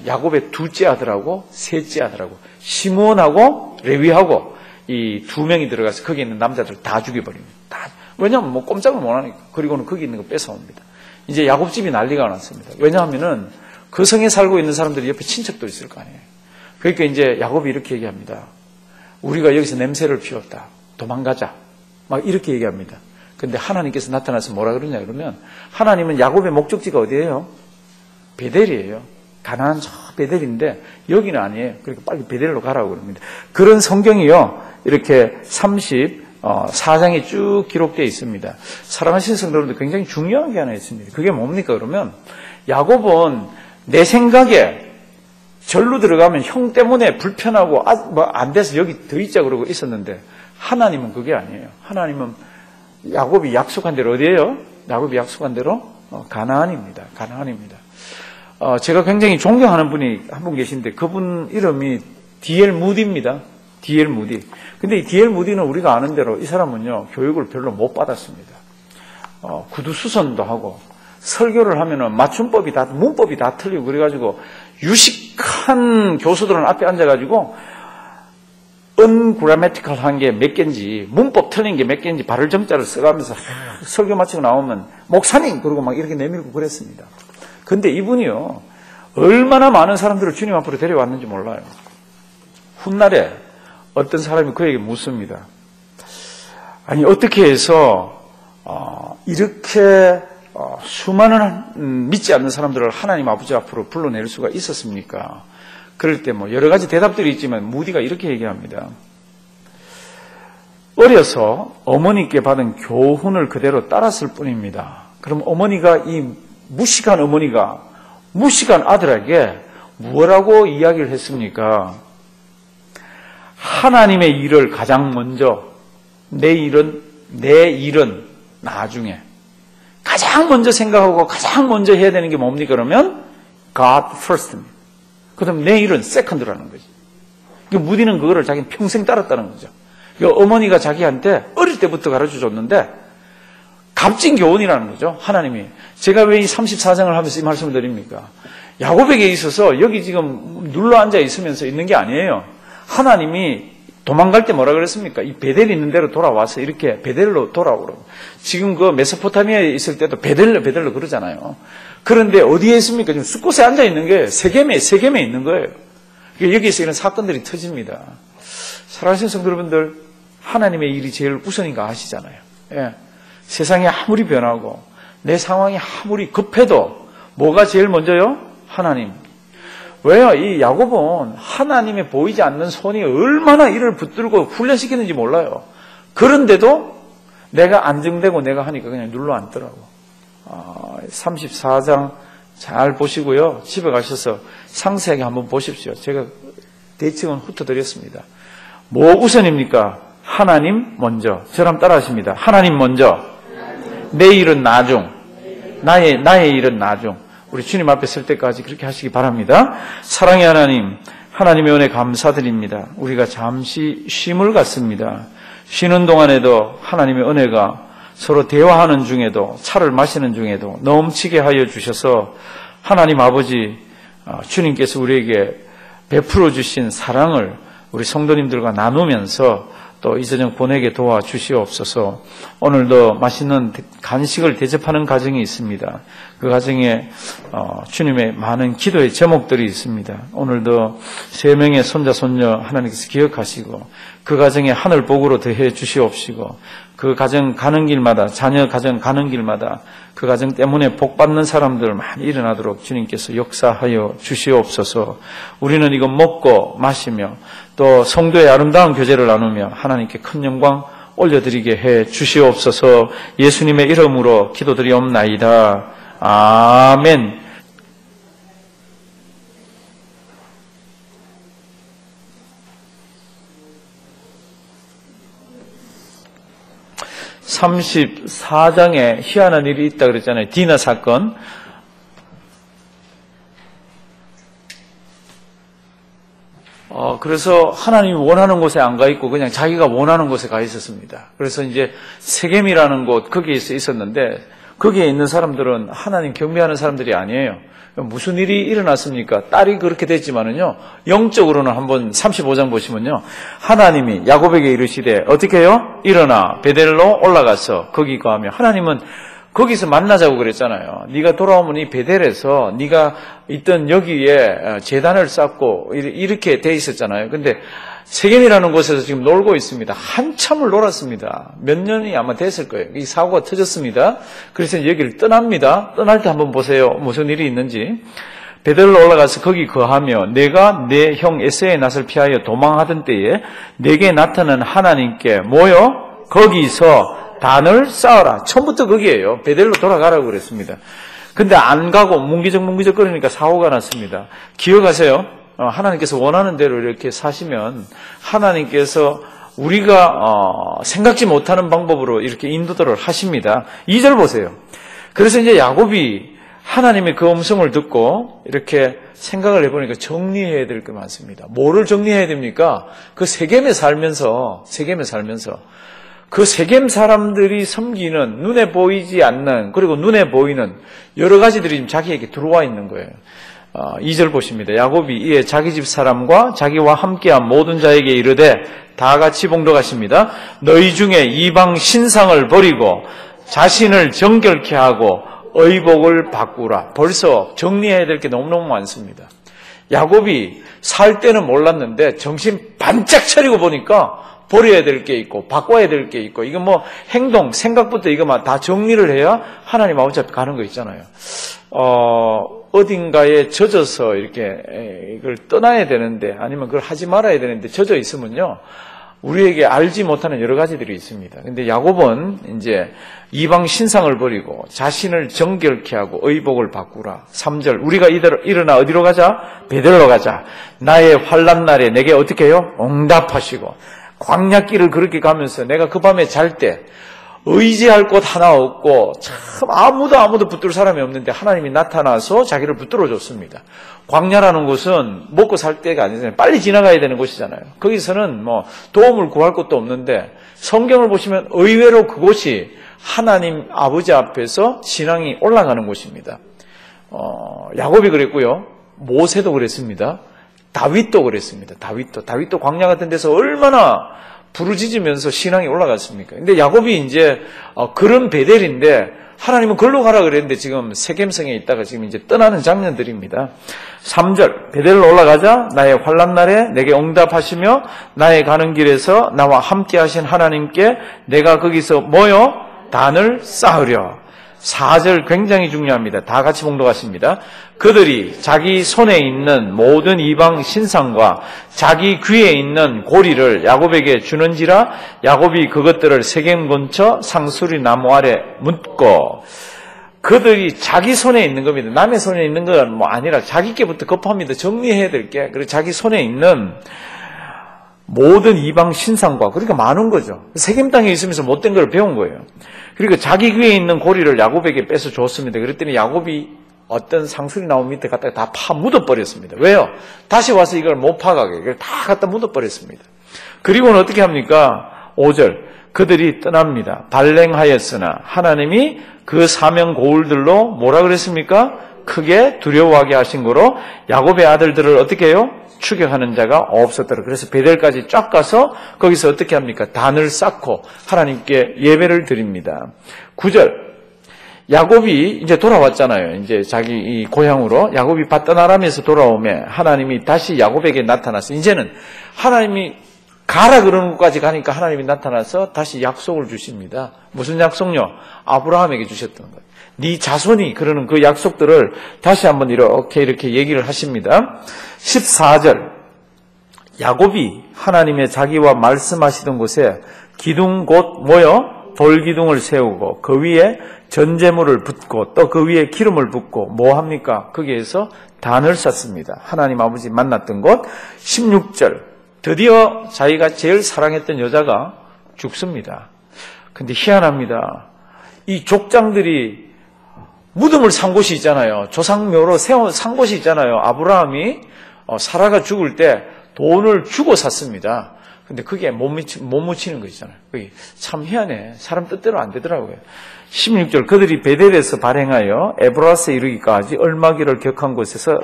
야곱의 둘째 아들하고 셋째 아들하고 시므온하고 레위하고 이 두 명이 들어가서 거기 있는 남자들 다 죽여버립니다. 왜냐하면 뭐 꼼짝을 못 하니까. 그리고는 거기 있는 거 뺏어옵니다. 이제 야곱집이 난리가 났습니다. 왜냐하면은 그 성에 살고 있는 사람들이 옆에 친척도 있을 거 아니에요. 그러니까 이제 야곱이 이렇게 얘기합니다. 우리가 여기서 냄새를 피웠다. 도망가자. 막 이렇게 얘기합니다. 근데 하나님께서 나타나서 뭐라 그러냐 그러면 하나님은 야곱의 목적지가 어디예요? 베델이에요. 가나안 저 베델인데 여기는 아니에요. 그러니까 빨리 베델로 가라고 그럽니다. 그런 성경이요. 이렇게 34장에 쭉 기록되어 있습니다. 사랑하시는 성도들도 굉장히 중요한 게 하나 있습니다. 그게 뭡니까 그러면 야곱은 내 생각에 절로 들어가면 형 때문에 불편하고 안 돼서 여기 더 있자 그러고 있었는데 하나님은 그게 아니에요. 하나님은 야곱이 약속한 대로 어디예요? 야곱이 약속한 대로 가나안입니다. 가나안입니다. 제가 굉장히 존경하는 분이 한 분 계신데 그분 이름이 D.L. 무디입니다. D.L. 무디. 근데 이 D.L. 무디는 우리가 아는 대로 이 사람은요 교육을 별로 못 받았습니다. 구두 수선도 하고 설교를 하면은 맞춤법이 다 문법이 다 틀리고 그래가지고 유식한 교수들은 앞에 앉아가지고 ungrammatical 게 몇 개인지 문법 틀린 게 몇 개인지 발을 정자를 써가면서 설교 마치고 나오면 목사님 그러고 막 이렇게 내밀고 그랬습니다. 근데 이분이요 얼마나 많은 사람들을 주님 앞으로 데려왔는지 몰라요. 훗날에 어떤 사람이 그에게 묻습니다. 아니 어떻게 해서 이렇게 수많은 믿지 않는 사람들을 하나님 아버지 앞으로 불러낼 수가 있었습니까? 그럴 때 뭐 여러 가지 대답들이 있지만 무디가 이렇게 얘기합니다. 어려서 어머니께 받은 교훈을 그대로 따랐을 뿐입니다. 그럼 어머니가 이 무식한 어머니가 무식한 아들에게 뭐라고 이야기를 했습니까? 하나님의 일을 가장 먼저 내 일은 나중에 가장 먼저 생각하고 가장 먼저 해야 되는 게 뭡니까? 그러면 God first입니다. 그 다음에 내 일은 second라는 거지. 무디는 그거를 자기는 평생 따랐다는 거죠. 어머니가 자기한테 어릴 때부터 가르쳐줬는데 값진 교훈이라는 거죠. 하나님이. 제가 왜 이 34장을 하면서 이 말씀을 드립니까? 야곱에게 있어서 여기 지금 눌러앉아 있으면서 있는 게 아니에요. 하나님이 도망갈 때 뭐라 그랬습니까? 이 베델 있는 대로 돌아와서 이렇게 베델로 돌아오라고. 지금 그 메소포타미아에 있을 때도 베델로 그러잖아요. 그런데 어디에 있습니까? 지금 숲곳에 앉아 있는 게 세겜에 있는 거예요. 여기에서 이런 사건들이 터집니다. 사랑하시는 성도 여러분들, 하나님의 일이 제일 우선인가 아시잖아요. 예. 세상이 아무리 변하고 내 상황이 아무리 급해도 뭐가 제일 먼저요? 하나님. 왜요? 이 야곱은 하나님의 보이지 않는 손이 얼마나 이를 붙들고 훈련시키는지 몰라요. 그런데도 내가 안정되고 내가 하니까 그냥 눌러앉더라고. 34장 잘 보시고요. 집에 가셔서 상세하게 한번 보십시오. 제가 대칭은 훑어드렸습니다. 뭐 우선입니까? 하나님 먼저. 저랑 따라 하십니다. 하나님 먼저. 내 일은 나중. 나의 일은 나중. 우리 주님 앞에 설 때까지 그렇게 하시기 바랍니다. 사랑의 하나님, 하나님의 은혜 감사드립니다. 우리가 잠시 쉼을 갖습니다. 쉬는 동안에도 하나님의 은혜가 서로 대화하는 중에도 차를 마시는 중에도 넘치게 하여 주셔서 하나님 아버지 주님께서 우리에게 베풀어 주신 사랑을 우리 성도님들과 나누면서 또 이 저녁 보내게 도와주시옵소서. 오늘도 맛있는 간식을 대접하는 가정이 있습니다. 그 가정에 주님의 많은 기도의 제목들이 있습니다. 오늘도 3명의 손자 손녀 하나님께서 기억하시고 그 가정에 하늘 복으로 더해 주시옵시고 그 가정 가는 길마다 자녀 가정 가는 길마다 그 가정 때문에 복받는 사람들 많이 일어나도록 주님께서 역사하여 주시옵소서. 우리는 이거 먹고 마시며 또 성도의 아름다운 교제를 나누며 하나님께 큰 영광 올려드리게 해 주시옵소서. 예수님의 이름으로 기도드리옵나이다. 아멘. (34장에) 희한한 일이 있다 그랬잖아요. 디나 사건. 그래서 하나님이 원하는 곳에 안 가 있고 그냥 자기가 원하는 곳에 가 있었습니다. 그래서 이제 세겜이라는 곳 거기에 있었는데 거기에 있는 사람들은 하나님 경배하는 사람들이 아니에요. 무슨 일이 일어났습니까? 딸이 그렇게 됐지만은요, 영적으로는 한번 35장 보시면요, 하나님이 야곱에게 이르시되 어떻게 해요? 일어나 베델로 올라가서 거기 거하며. 하나님은 거기서 만나자고 그랬잖아요. 네가 돌아오면 이 베델에서 네가 있던 여기에 제단을 쌓고 이렇게 돼 있었잖아요. 근데 세겜이라는 곳에서 지금 놀고 있습니다. 한참을 놀았습니다. 몇 년이 아마 됐을 거예요. 이 사고가 터졌습니다. 그래서 여기를 떠납니다. 떠날 때 한번 보세요. 무슨 일이 있는지. 베델로 올라가서 거기 거하며 내가 내 형 에서의 낯을 피하여 도망하던 때에 내게 나타난 하나님께 뭐요? 거기서 단을 쌓아라. 처음부터 거기에요. 베델로 돌아가라고 그랬습니다. 근데 안 가고 뭉기적 거리니까 사고가 났습니다. 기억하세요? 하나님께서 원하는 대로 이렇게 사시면 하나님께서 우리가 생각지 못하는 방법으로 이렇게 인도들을 하십니다. 2절 보세요. 그래서 이제 야곱이 하나님의 그 음성을 듣고 이렇게 생각을 해보니까 정리해야 될 게 많습니다. 뭐를 정리해야 됩니까? 그 세겜에 살면서 그 세겜 사람들이 섬기는 눈에 보이지 않는 그리고 눈에 보이는 여러 가지들이 지금 자기에게 들어와 있는 거예요. 2절 보십니다. 야곱이 이에 자기 집 사람과 자기와 함께한 모든 자에게 이르되 다 같이 봉독하십니다. 너희 중에 이방 신상을 버리고 자신을 정결케 하고 의복을 바꾸라. 벌써 정리해야 될 게 너무너무 많습니다. 야곱이 살 때는 몰랐는데 정신 반짝 차리고 보니까 버려야 될 게 있고 바꿔야 될 게 있고 이거 뭐 행동, 생각부터 이거 다 정리를 해야 하나님 아버지 앞에 가는 거 있잖아요. 어딘가에 젖어서 이렇게 이걸 떠나야 되는데 아니면 그걸 하지 말아야 되는데 젖어 있으면요. 우리에게 알지 못하는 여러 가지들이 있습니다. 근데 야곱은 이제 이방 신상을 버리고 자신을 정결케 하고 의복을 바꾸라. 3절 우리가 일어나 어디로 가자? 베델로 가자. 나의 환난 날에 내게 어떻게 해요? 응답하시고 광야길을 그렇게 가면서 내가 그 밤에 잘 때 의지할 곳 하나 없고 참 아무도 붙들 사람이 없는데 하나님이 나타나서 자기를 붙들어 줬습니다. 광야라는 곳은 먹고 살 때가 아니잖아요. 빨리 지나가야 되는 곳이잖아요. 거기서는 뭐 도움을 구할 것도 없는데 성경을 보시면 의외로 그곳이 하나님 아버지 앞에서 신앙이 올라가는 곳입니다. 야곱이 그랬고요. 모세도 그랬습니다. 다윗도 그랬습니다. 다윗도 광야 같은 데서 얼마나 부르짖으면서 신앙이 올라갔습니까? 근데 야곱이 이제 그런 베델인데 하나님은 걸로 가라 그랬는데 지금 세겜성에 있다가 지금 이제 떠나는 장면들입니다. 3절 베델로 올라가자. 나의 환난 날에 내게 응답하시며 나의 가는 길에서 나와 함께 하신 하나님께 내가 거기서 뭐요? 단을 쌓으려. 4절 굉장히 중요합니다. 다 같이 봉독하십니다. 그들이 자기 손에 있는 모든 이방 신상과 자기 귀에 있는 고리를 야곱에게 주는지라 야곱이 그것들을 세겜 근처 상수리 나무 아래 묻고 그들이 자기 손에 있는 겁니다. 남의 손에 있는 건 뭐 아니라 자기께부터 급합니다. 정리해야 될 게. 그리고 자기 손에 있는 모든 이방 신상과 그러니까 많은 거죠. 세겜 땅에 있으면서 못된 걸 배운 거예요. 그리고 자기 귀에 있는 고리를 야곱에게 뺏어 줬습니다. 그랬더니 야곱이 어떤 상수리 나무 밑에 갖다가 다 파 묻어버렸습니다. 왜요? 다시 와서 이걸 못 파가게 이걸 다 갖다 묻어버렸습니다. 그리고는 어떻게 합니까? 5절 그들이 떠납니다. 발랭하였으나 하나님이 그 사명 고울들로 뭐라 그랬습니까? 크게 두려워하게 하신 거로 야곱의 아들들을 어떻게 해요? 추격하는 자가 없었더라. 그래서 베델까지 쫙 가서 거기서 어떻게 합니까? 단을 쌓고 하나님께 예배를 드립니다. 9절 야곱이 이제 돌아왔잖아요. 이제 자기 이 고향으로 야곱이 밧단-아람에서 돌아오며 하나님이 다시 야곱에게 나타나서 이제는 하나님이 가라 그러는 곳까지 가니까 하나님이 나타나서 다시 약속을 주십니다. 무슨 약속요? 아브라함에게 주셨던 거예요. 네 자손이 그러는 그 약속들을 다시 한번 이렇게 얘기를 하십니다. 14절 야곱이 하나님의 자기와 말씀하시던 곳에 기둥 곧 뭐요? 돌기둥을 세우고 그 위에 전제물을 붓고 또 그 위에 기름을 붓고 뭐 합니까? 거기에서 단을 쌓습니다. 하나님 아버지 만났던 곳. 16절 드디어 자기가 제일 사랑했던 여자가 죽습니다. 근데 희한합니다. 이 족장들이 무덤을 산 곳이 있잖아요. 조상묘로 산 곳이 있잖아요. 아브라함이 사라가 죽을 때 돈을 주고 샀습니다. 근데 그게 못 묻히는 거 있잖아요. 그게 참 희한해. 사람 뜻대로 안 되더라고요. 16절 그들이 베델에서 발행하여 에브라스에 이르기까지 얼마기를 격한 곳에서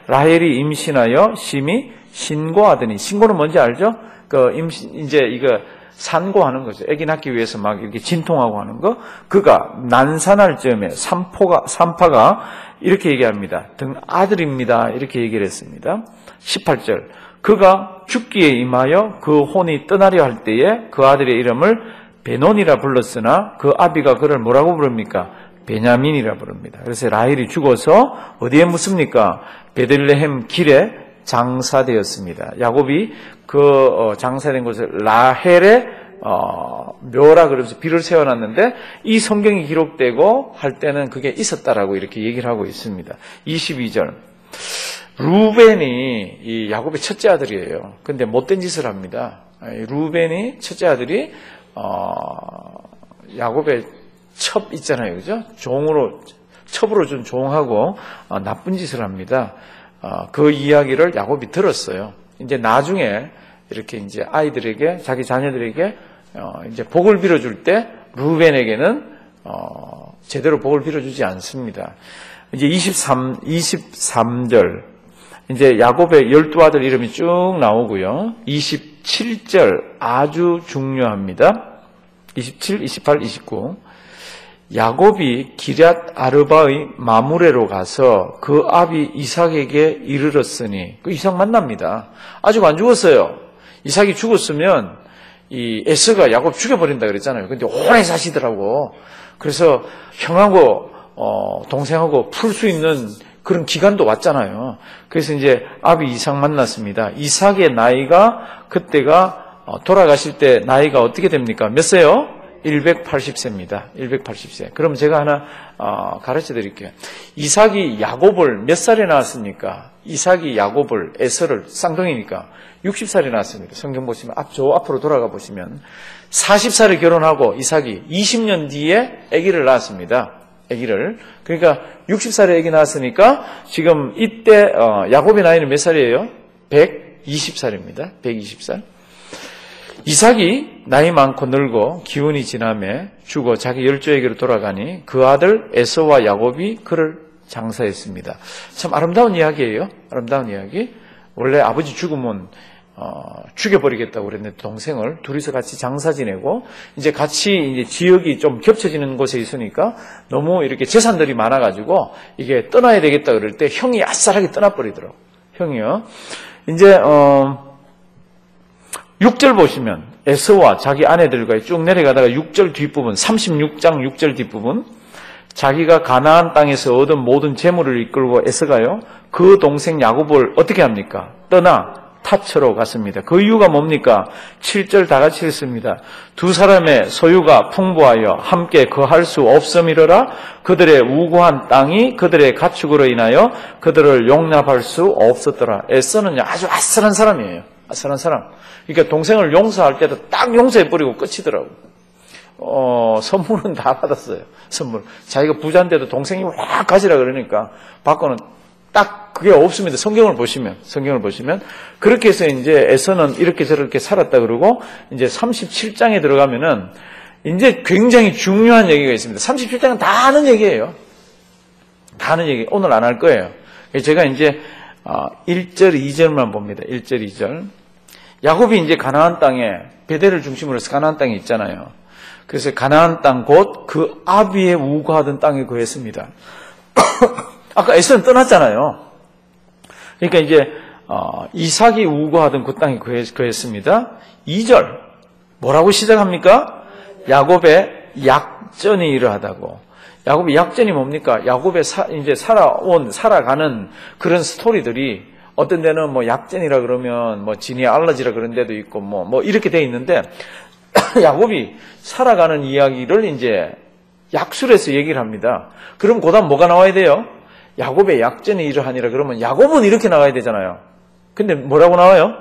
라헬이 임신하여 심히 신고하더니 산고는 뭔지 알죠? 이제 이거 산고하는 거죠. 아기 낳기 위해서 막 이렇게 진통하고 하는 거. 그가 난산할 즈음에 산파가 이렇게 얘기합니다. 등 아들입니다. 이렇게 얘기를 했습니다. 18절 그가 죽기에 임하여 그 혼이 떠나려 할 때에 그 아들의 이름을 베논이라 불렀으나 그 아비가 그를 뭐라고 부릅니까? 베냐민이라 부릅니다. 그래서 라헬이 죽어서 어디에 묻습니까? 베들레헴 길에 장사되었습니다. 야곱이 그 장사된 곳을 라헬의 묘라 그러면서 비를 세워놨는데 이 성경이 기록되고 할 때는 그게 있었다라고 이렇게 얘기를 하고 있습니다. 22절 루벤이 이 야곱의 첫째 아들이에요. 근데 못된 짓을 합니다. 루벤이 첫째 아들이 야곱의 첩 있잖아요, 그죠? 첩으로 준 종하고 나쁜 짓을 합니다. 그 이야기를 야곱이 들었어요. 이제 나중에 이렇게 이제 아이들에게 자기 자녀들에게 이제 복을 빌어줄 때 루벤에게는 제대로 복을 빌어주지 않습니다. 이제 23절 이제 야곱의 12아들 이름이 쭉 나오고요. 27절 아주 중요합니다. 27, 28, 29 야곱이 기럇 아르바의 마므레로 가서 그 아비 이삭에게 이르렀으니 그 이삭 만납니다. 아직 안 죽었어요. 이삭이 죽었으면 이 에서가 야곱 죽여버린다 그랬잖아요. 근데 오래 사시더라고. 그래서 형하고 동생하고 풀 수 있는 그런 기간도 왔잖아요. 그래서 이제 아비 이삭 만났습니다. 이삭의 나이가 그때가 돌아가실 때 나이가 어떻게 됩니까? 몇 세요? 180세입니다. 180세. 그럼 제가 하나 가르쳐 드릴게요. 이삭이 야곱을 몇 살에 낳았습니까? 이삭이 야곱을 에서를 쌍둥이니까 60살에 낳았습니다. 성경 보시면 저 앞으로 돌아가 보시면 40살에 결혼하고 이삭이 20년 뒤에 아기를 낳았습니다. 아기를. 그러니까 60살에 아기 낳았으니까 지금 이때 야곱의 나이는 몇 살이에요? 120살입니다. 120살. 이삭이 나이 많고 늙어 기운이 지남에 죽어 자기 열조에게로 돌아가니 그 아들 에서와 야곱이 그를 장사했습니다. 참 아름다운 이야기예요. 아름다운 이야기. 원래 아버지 죽으면 죽여버리겠다고 그랬는데 동생을 둘이서 같이 장사 지내고 이제 같이 이제 지역이 좀 겹쳐지는 곳에 있으니까 너무 이렇게 재산들이 많아가지고 이게 떠나야 되겠다 그럴 때 형이 아싸하게 떠나버리더라고. 형이요. 이제 6절 보시면 에서와 자기 아내들과 쭉 내려가다가 6절 뒷부분 36장 6절 뒷부분 자기가 가나안 땅에서 얻은 모든 재물을 이끌고 에서가요 그 동생 야곱을 어떻게 합니까? 떠나 타처로 갔습니다. 그 이유가 뭡니까? 7절 다 같이 읽습니다. 두 사람의 소유가 풍부하여 함께 거할 수 없음이러라. 그들의 우고한 땅이 그들의 가축으로 인하여 그들을 용납할 수 없었더라. 에서는 아주 아슬한 사람이에요. 아슬한 사람. 그러니까 동생을 용서할 때도 딱 용서해버리고 끝이더라고. 선물은 다 받았어요. 선물. 자기가 부자인데도 동생이 확 가지라 그러니까 받고는 딱 그게 없습니다. 성경을 보시면 그렇게 해서 이제 에서는 이렇게 저렇게 살았다 그러고 이제 37장에 들어가면은 이제 굉장히 중요한 얘기가 있습니다. 37장은 다 아는 얘기예요. 다 아는 얘기. 오늘 안 할 거예요. 제가 이제 1절, 2절만 봅니다. 1절, 2절. 야곱이 이제 가나안 땅에 베델을 중심으로 해서 가나안 땅에 있잖아요. 그래서 가나안 땅 곧 그 아비의 우거하던 땅에 거했습니다. 아까 에서는 떠났잖아요. 그러니까 이제 이삭이 우거하던 그 땅에 거했습니다. 2절 뭐라고 시작합니까? 야곱의 약전이 이러하다고. 야곱의 약전이 뭡니까? 야곱의 이제 살아가는 그런 스토리들이 어떤 데는 뭐 약전이라 그러면 뭐 진이 알러지라 그런 데도 있고 뭐 이렇게 돼 있는데 야곱이 살아가는 이야기를 이제 약술해서 얘기를 합니다. 그럼 그다음 뭐가 나와야 돼요? 야곱의 약전이 이러하니라 그러면 야곱은 이렇게 나와야 되잖아요. 근데 뭐라고 나와요?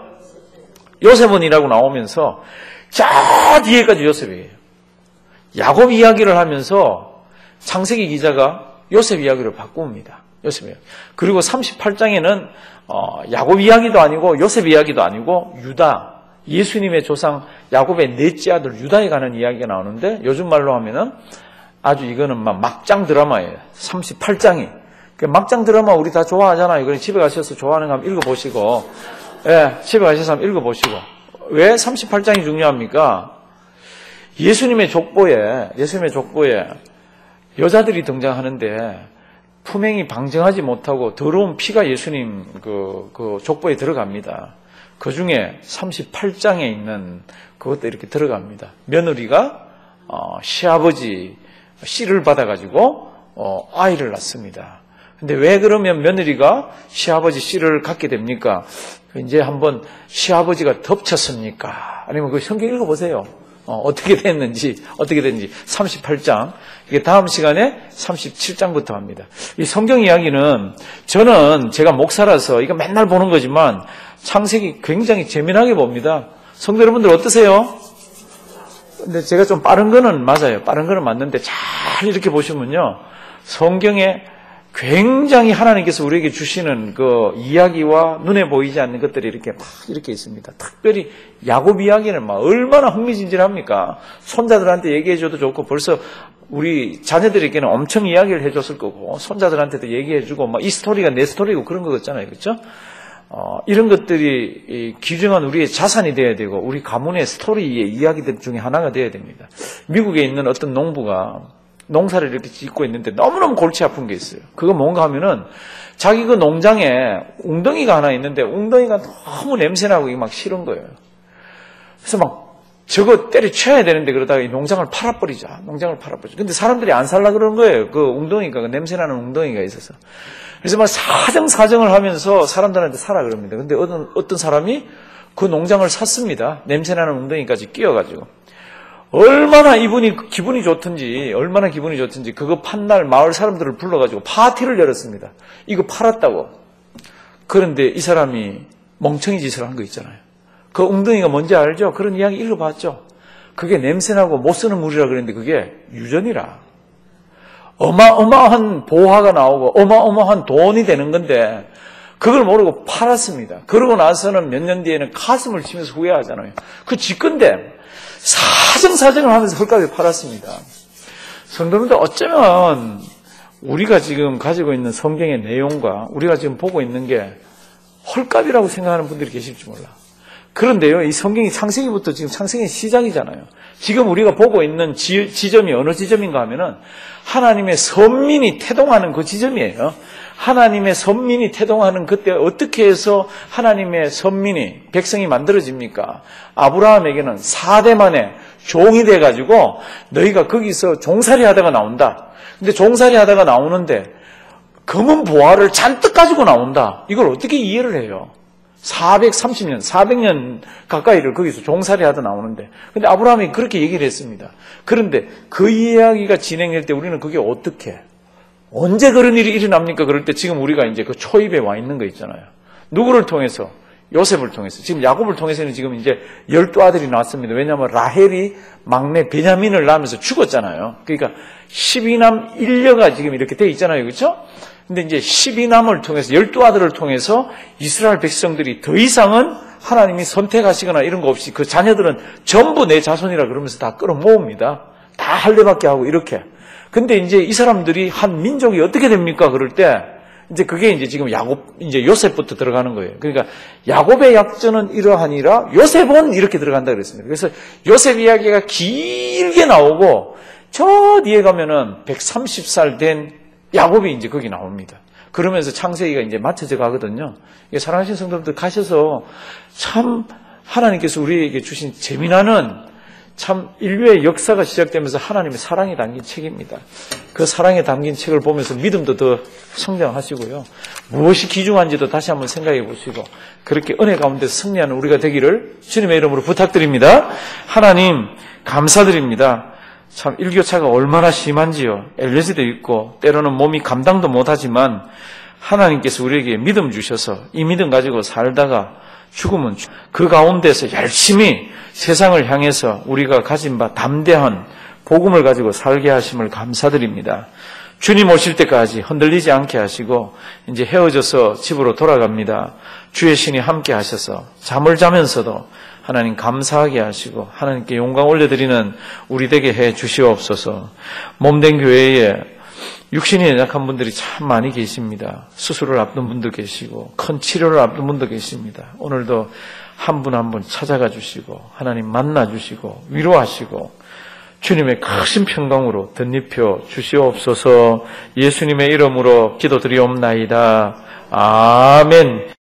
요셉은 이라고 나오면서 저 뒤에까지 요셉이에요. 야곱 이야기를 하면서 창세기 기자가 요셉 이야기를 바꿉니다. 요셉 이야기. 그리고 38장에는 야곱 이야기도 아니고 요셉 이야기도 아니고 유다, 예수님의 조상 야곱의 넷째 아들 유다에 관한 이야기가 나오는데 요즘 말로 하면은 아주 이거는 막 막장 드라마예요. 38장이. 막장 드라마 우리 다 좋아하잖아요. 그럼 집에 가셔서 좋아하는 거 한번 읽어보시고, 예, 집에 가셔서 한번 읽어보시고. 왜 38장이 중요합니까? 예수님의 족보에 여자들이 등장하는데 품행이 방정하지 못하고 더러운 피가 예수님 그 족보에 들어갑니다. 그 중에 38장에 있는 그것도 이렇게 들어갑니다. 며느리가 시아버지 씨를 받아가지고 아이를 낳습니다. 근데 왜 그러면 며느리가 시아버지 씨를 갖게 됩니까? 이제 한번 시아버지가 덮쳤습니까? 아니면 그 성경 읽어보세요. 어떻게 됐는지 38장. 이게 다음 시간에 37장부터 합니다. 이 성경 이야기는 저는 제가 목사라서 이거 맨날 보는 거지만 창세기 굉장히 재미나게 봅니다. 성도 여러분들 어떠세요? 근데 제가 좀 빠른 거는 맞아요. 빠른 거는 맞는데 잘 이렇게 보시면요. 성경에 굉장히 하나님께서 우리에게 주시는 그 이야기와 눈에 보이지 않는 것들이 이렇게 막 이렇게 있습니다. 특별히 야곱 이야기는 막 얼마나 흥미진진합니까? 손자들한테 얘기해줘도 좋고 벌써 우리 자녀들에게는 엄청 이야기를 해줬을 거고 손자들한테도 얘기해주고 막 이 스토리가 내 스토리고 그런 거 같잖아요. 그렇죠? 이런 것들이 귀중한 우리의 자산이 돼야 되고 우리 가문의 스토리의 이야기들 중에 하나가 돼야 됩니다. 미국에 있는 어떤 농부가 농사를 이렇게 짓고 있는데 너무너무 골치 아픈 게 있어요. 그거 뭔가 하면은 자기 그 농장에 웅덩이가 하나 있는데 웅덩이가 너무 냄새나고 막 싫은 거예요. 그래서 막 저거 때려쳐야 되는데 그러다가 이 농장을 팔아버리자. 농장을 팔아버리자. 근데 사람들이 안 살라 그러는 거예요. 그 웅덩이가, 그 냄새나는 웅덩이가 있어서. 그래서 막 사정사정을 하면서 사람들한테 사라 그럽니다. 근데 어떤 사람이 그 농장을 샀습니다. 냄새나는 웅덩이까지 끼어가지고. 얼마나 이분이 기분이 좋든지, 그거 판 날 마을 사람들을 불러가지고 파티를 열었습니다. 이거 팔았다고. 그런데 이 사람이 멍청이 짓을 한 거 있잖아요. 그 웅덩이가 뭔지 알죠? 그런 이야기 읽어봤죠? 그게 냄새나고 못 쓰는 물이라 그랬는데 그게 유전이라. 어마어마한 보화가 나오고 어마어마한 돈이 되는 건데 그걸 모르고 팔았습니다. 그러고 나서는 몇 년 뒤에는 가슴을 치면서 후회하잖아요. 그 지 건데 사정사정을 하면서 헐값에 팔았습니다. 성도님들 어쩌면 우리가 지금 가지고 있는 성경의 내용과 우리가 지금 보고 있는 게 헐값이라고 생각하는 분들이 계실지 몰라. 그런데요, 이 성경이 창세기부터 지금 창세기 시작이잖아요. 지금 우리가 보고 있는 지점이 어느 지점인가 하면은 하나님의 선민이 태동하는 그 지점이에요. 하나님의 선민이 태동하는 그때 어떻게 해서 하나님의 선민이 백성이 만들어집니까? 아브라함에게는 4대 만에 종이 돼가지고 너희가 거기서 종살이 하다가 나온다. 근데 종살이 하다가 나오는데 검은 보화를 잔뜩 가지고 나온다. 이걸 어떻게 이해를 해요? 430년, 400년 가까이를 거기서 종살이 하다 나오는데. 근데 아브라함이 그렇게 얘기를 했습니다. 그런데 그 이야기가 진행될 때 우리는 그게 어떻게, 언제 그런 일이 일어납니까? 그럴 때 지금 우리가 이제 그 초입에 와 있는 거 있잖아요. 누구를 통해서? 요셉을 통해서. 지금 야곱을 통해서는 지금 이제 12아들이 나왔습니다. 왜냐하면 라헬이 막내 베냐민을 낳으면서 죽었잖아요. 그러니까 12남 1녀가 지금 이렇게 돼 있잖아요. 그렇죠? 근데 이제 12남을 통해서 12아들을 통해서 이스라엘 백성들이 더 이상은 하나님이 선택하시거나 이런 거 없이 그 자녀들은 전부 내 자손이라 그러면서 다 끌어모읍니다. 다 할례받게 하고 이렇게. 근데 이제 이 사람들이 한 민족이 어떻게 됩니까? 그럴 때 이제 그게 이제 지금 이제 요셉부터 들어가는 거예요. 그러니까 야곱의 약전은 이러하니라 요셉은 이렇게 들어간다 그랬습니다. 그래서 요셉 이야기가 길게 나오고 저 뒤에 가면은 130살 된 야곱이 이제 거기 나옵니다. 그러면서 창세기가 이제 맞춰져 가거든요. 사랑하시는 성도들 가셔서 참 하나님께서 우리에게 주신 재미나는 참 인류의 역사가 시작되면서 하나님의 사랑이 담긴 책입니다. 그 사랑에 담긴 책을 보면서 믿음도 더 성장하시고요. 무엇이 귀중한지도 다시 한번 생각해 보시고 그렇게 은혜 가운데 승리하는 우리가 되기를 주님의 이름으로 부탁드립니다. 하나님 감사드립니다. 참 일교차가 얼마나 심한지요. 엘레지도 있고 때로는 몸이 감당도 못하지만 하나님께서 우리에게 믿음 주셔서 이 믿음 가지고 살다가 죽으면 그 가운데서 열심히 세상을 향해서 우리가 가진 바 담대한 복음을 가지고 살게 하심을 감사드립니다. 주님 오실 때까지 흔들리지 않게 하시고 이제 헤어져서 집으로 돌아갑니다. 주의 신이 함께 하셔서 잠을 자면서도 하나님 감사하게 하시고 하나님께 영광 올려드리는 우리 되게 해 주시옵소서. 몸된 교회에 육신이 연약한 분들이 참 많이 계십니다. 수술을 앞둔 분도 계시고 큰 치료를 앞둔 분도 계십니다. 오늘도 한 분 한 분 찾아가 주시고 하나님 만나 주시고 위로하시고 주님의 크신 평강으로 덧입혀 주시옵소서. 예수님의 이름으로 기도드리옵나이다. 아멘.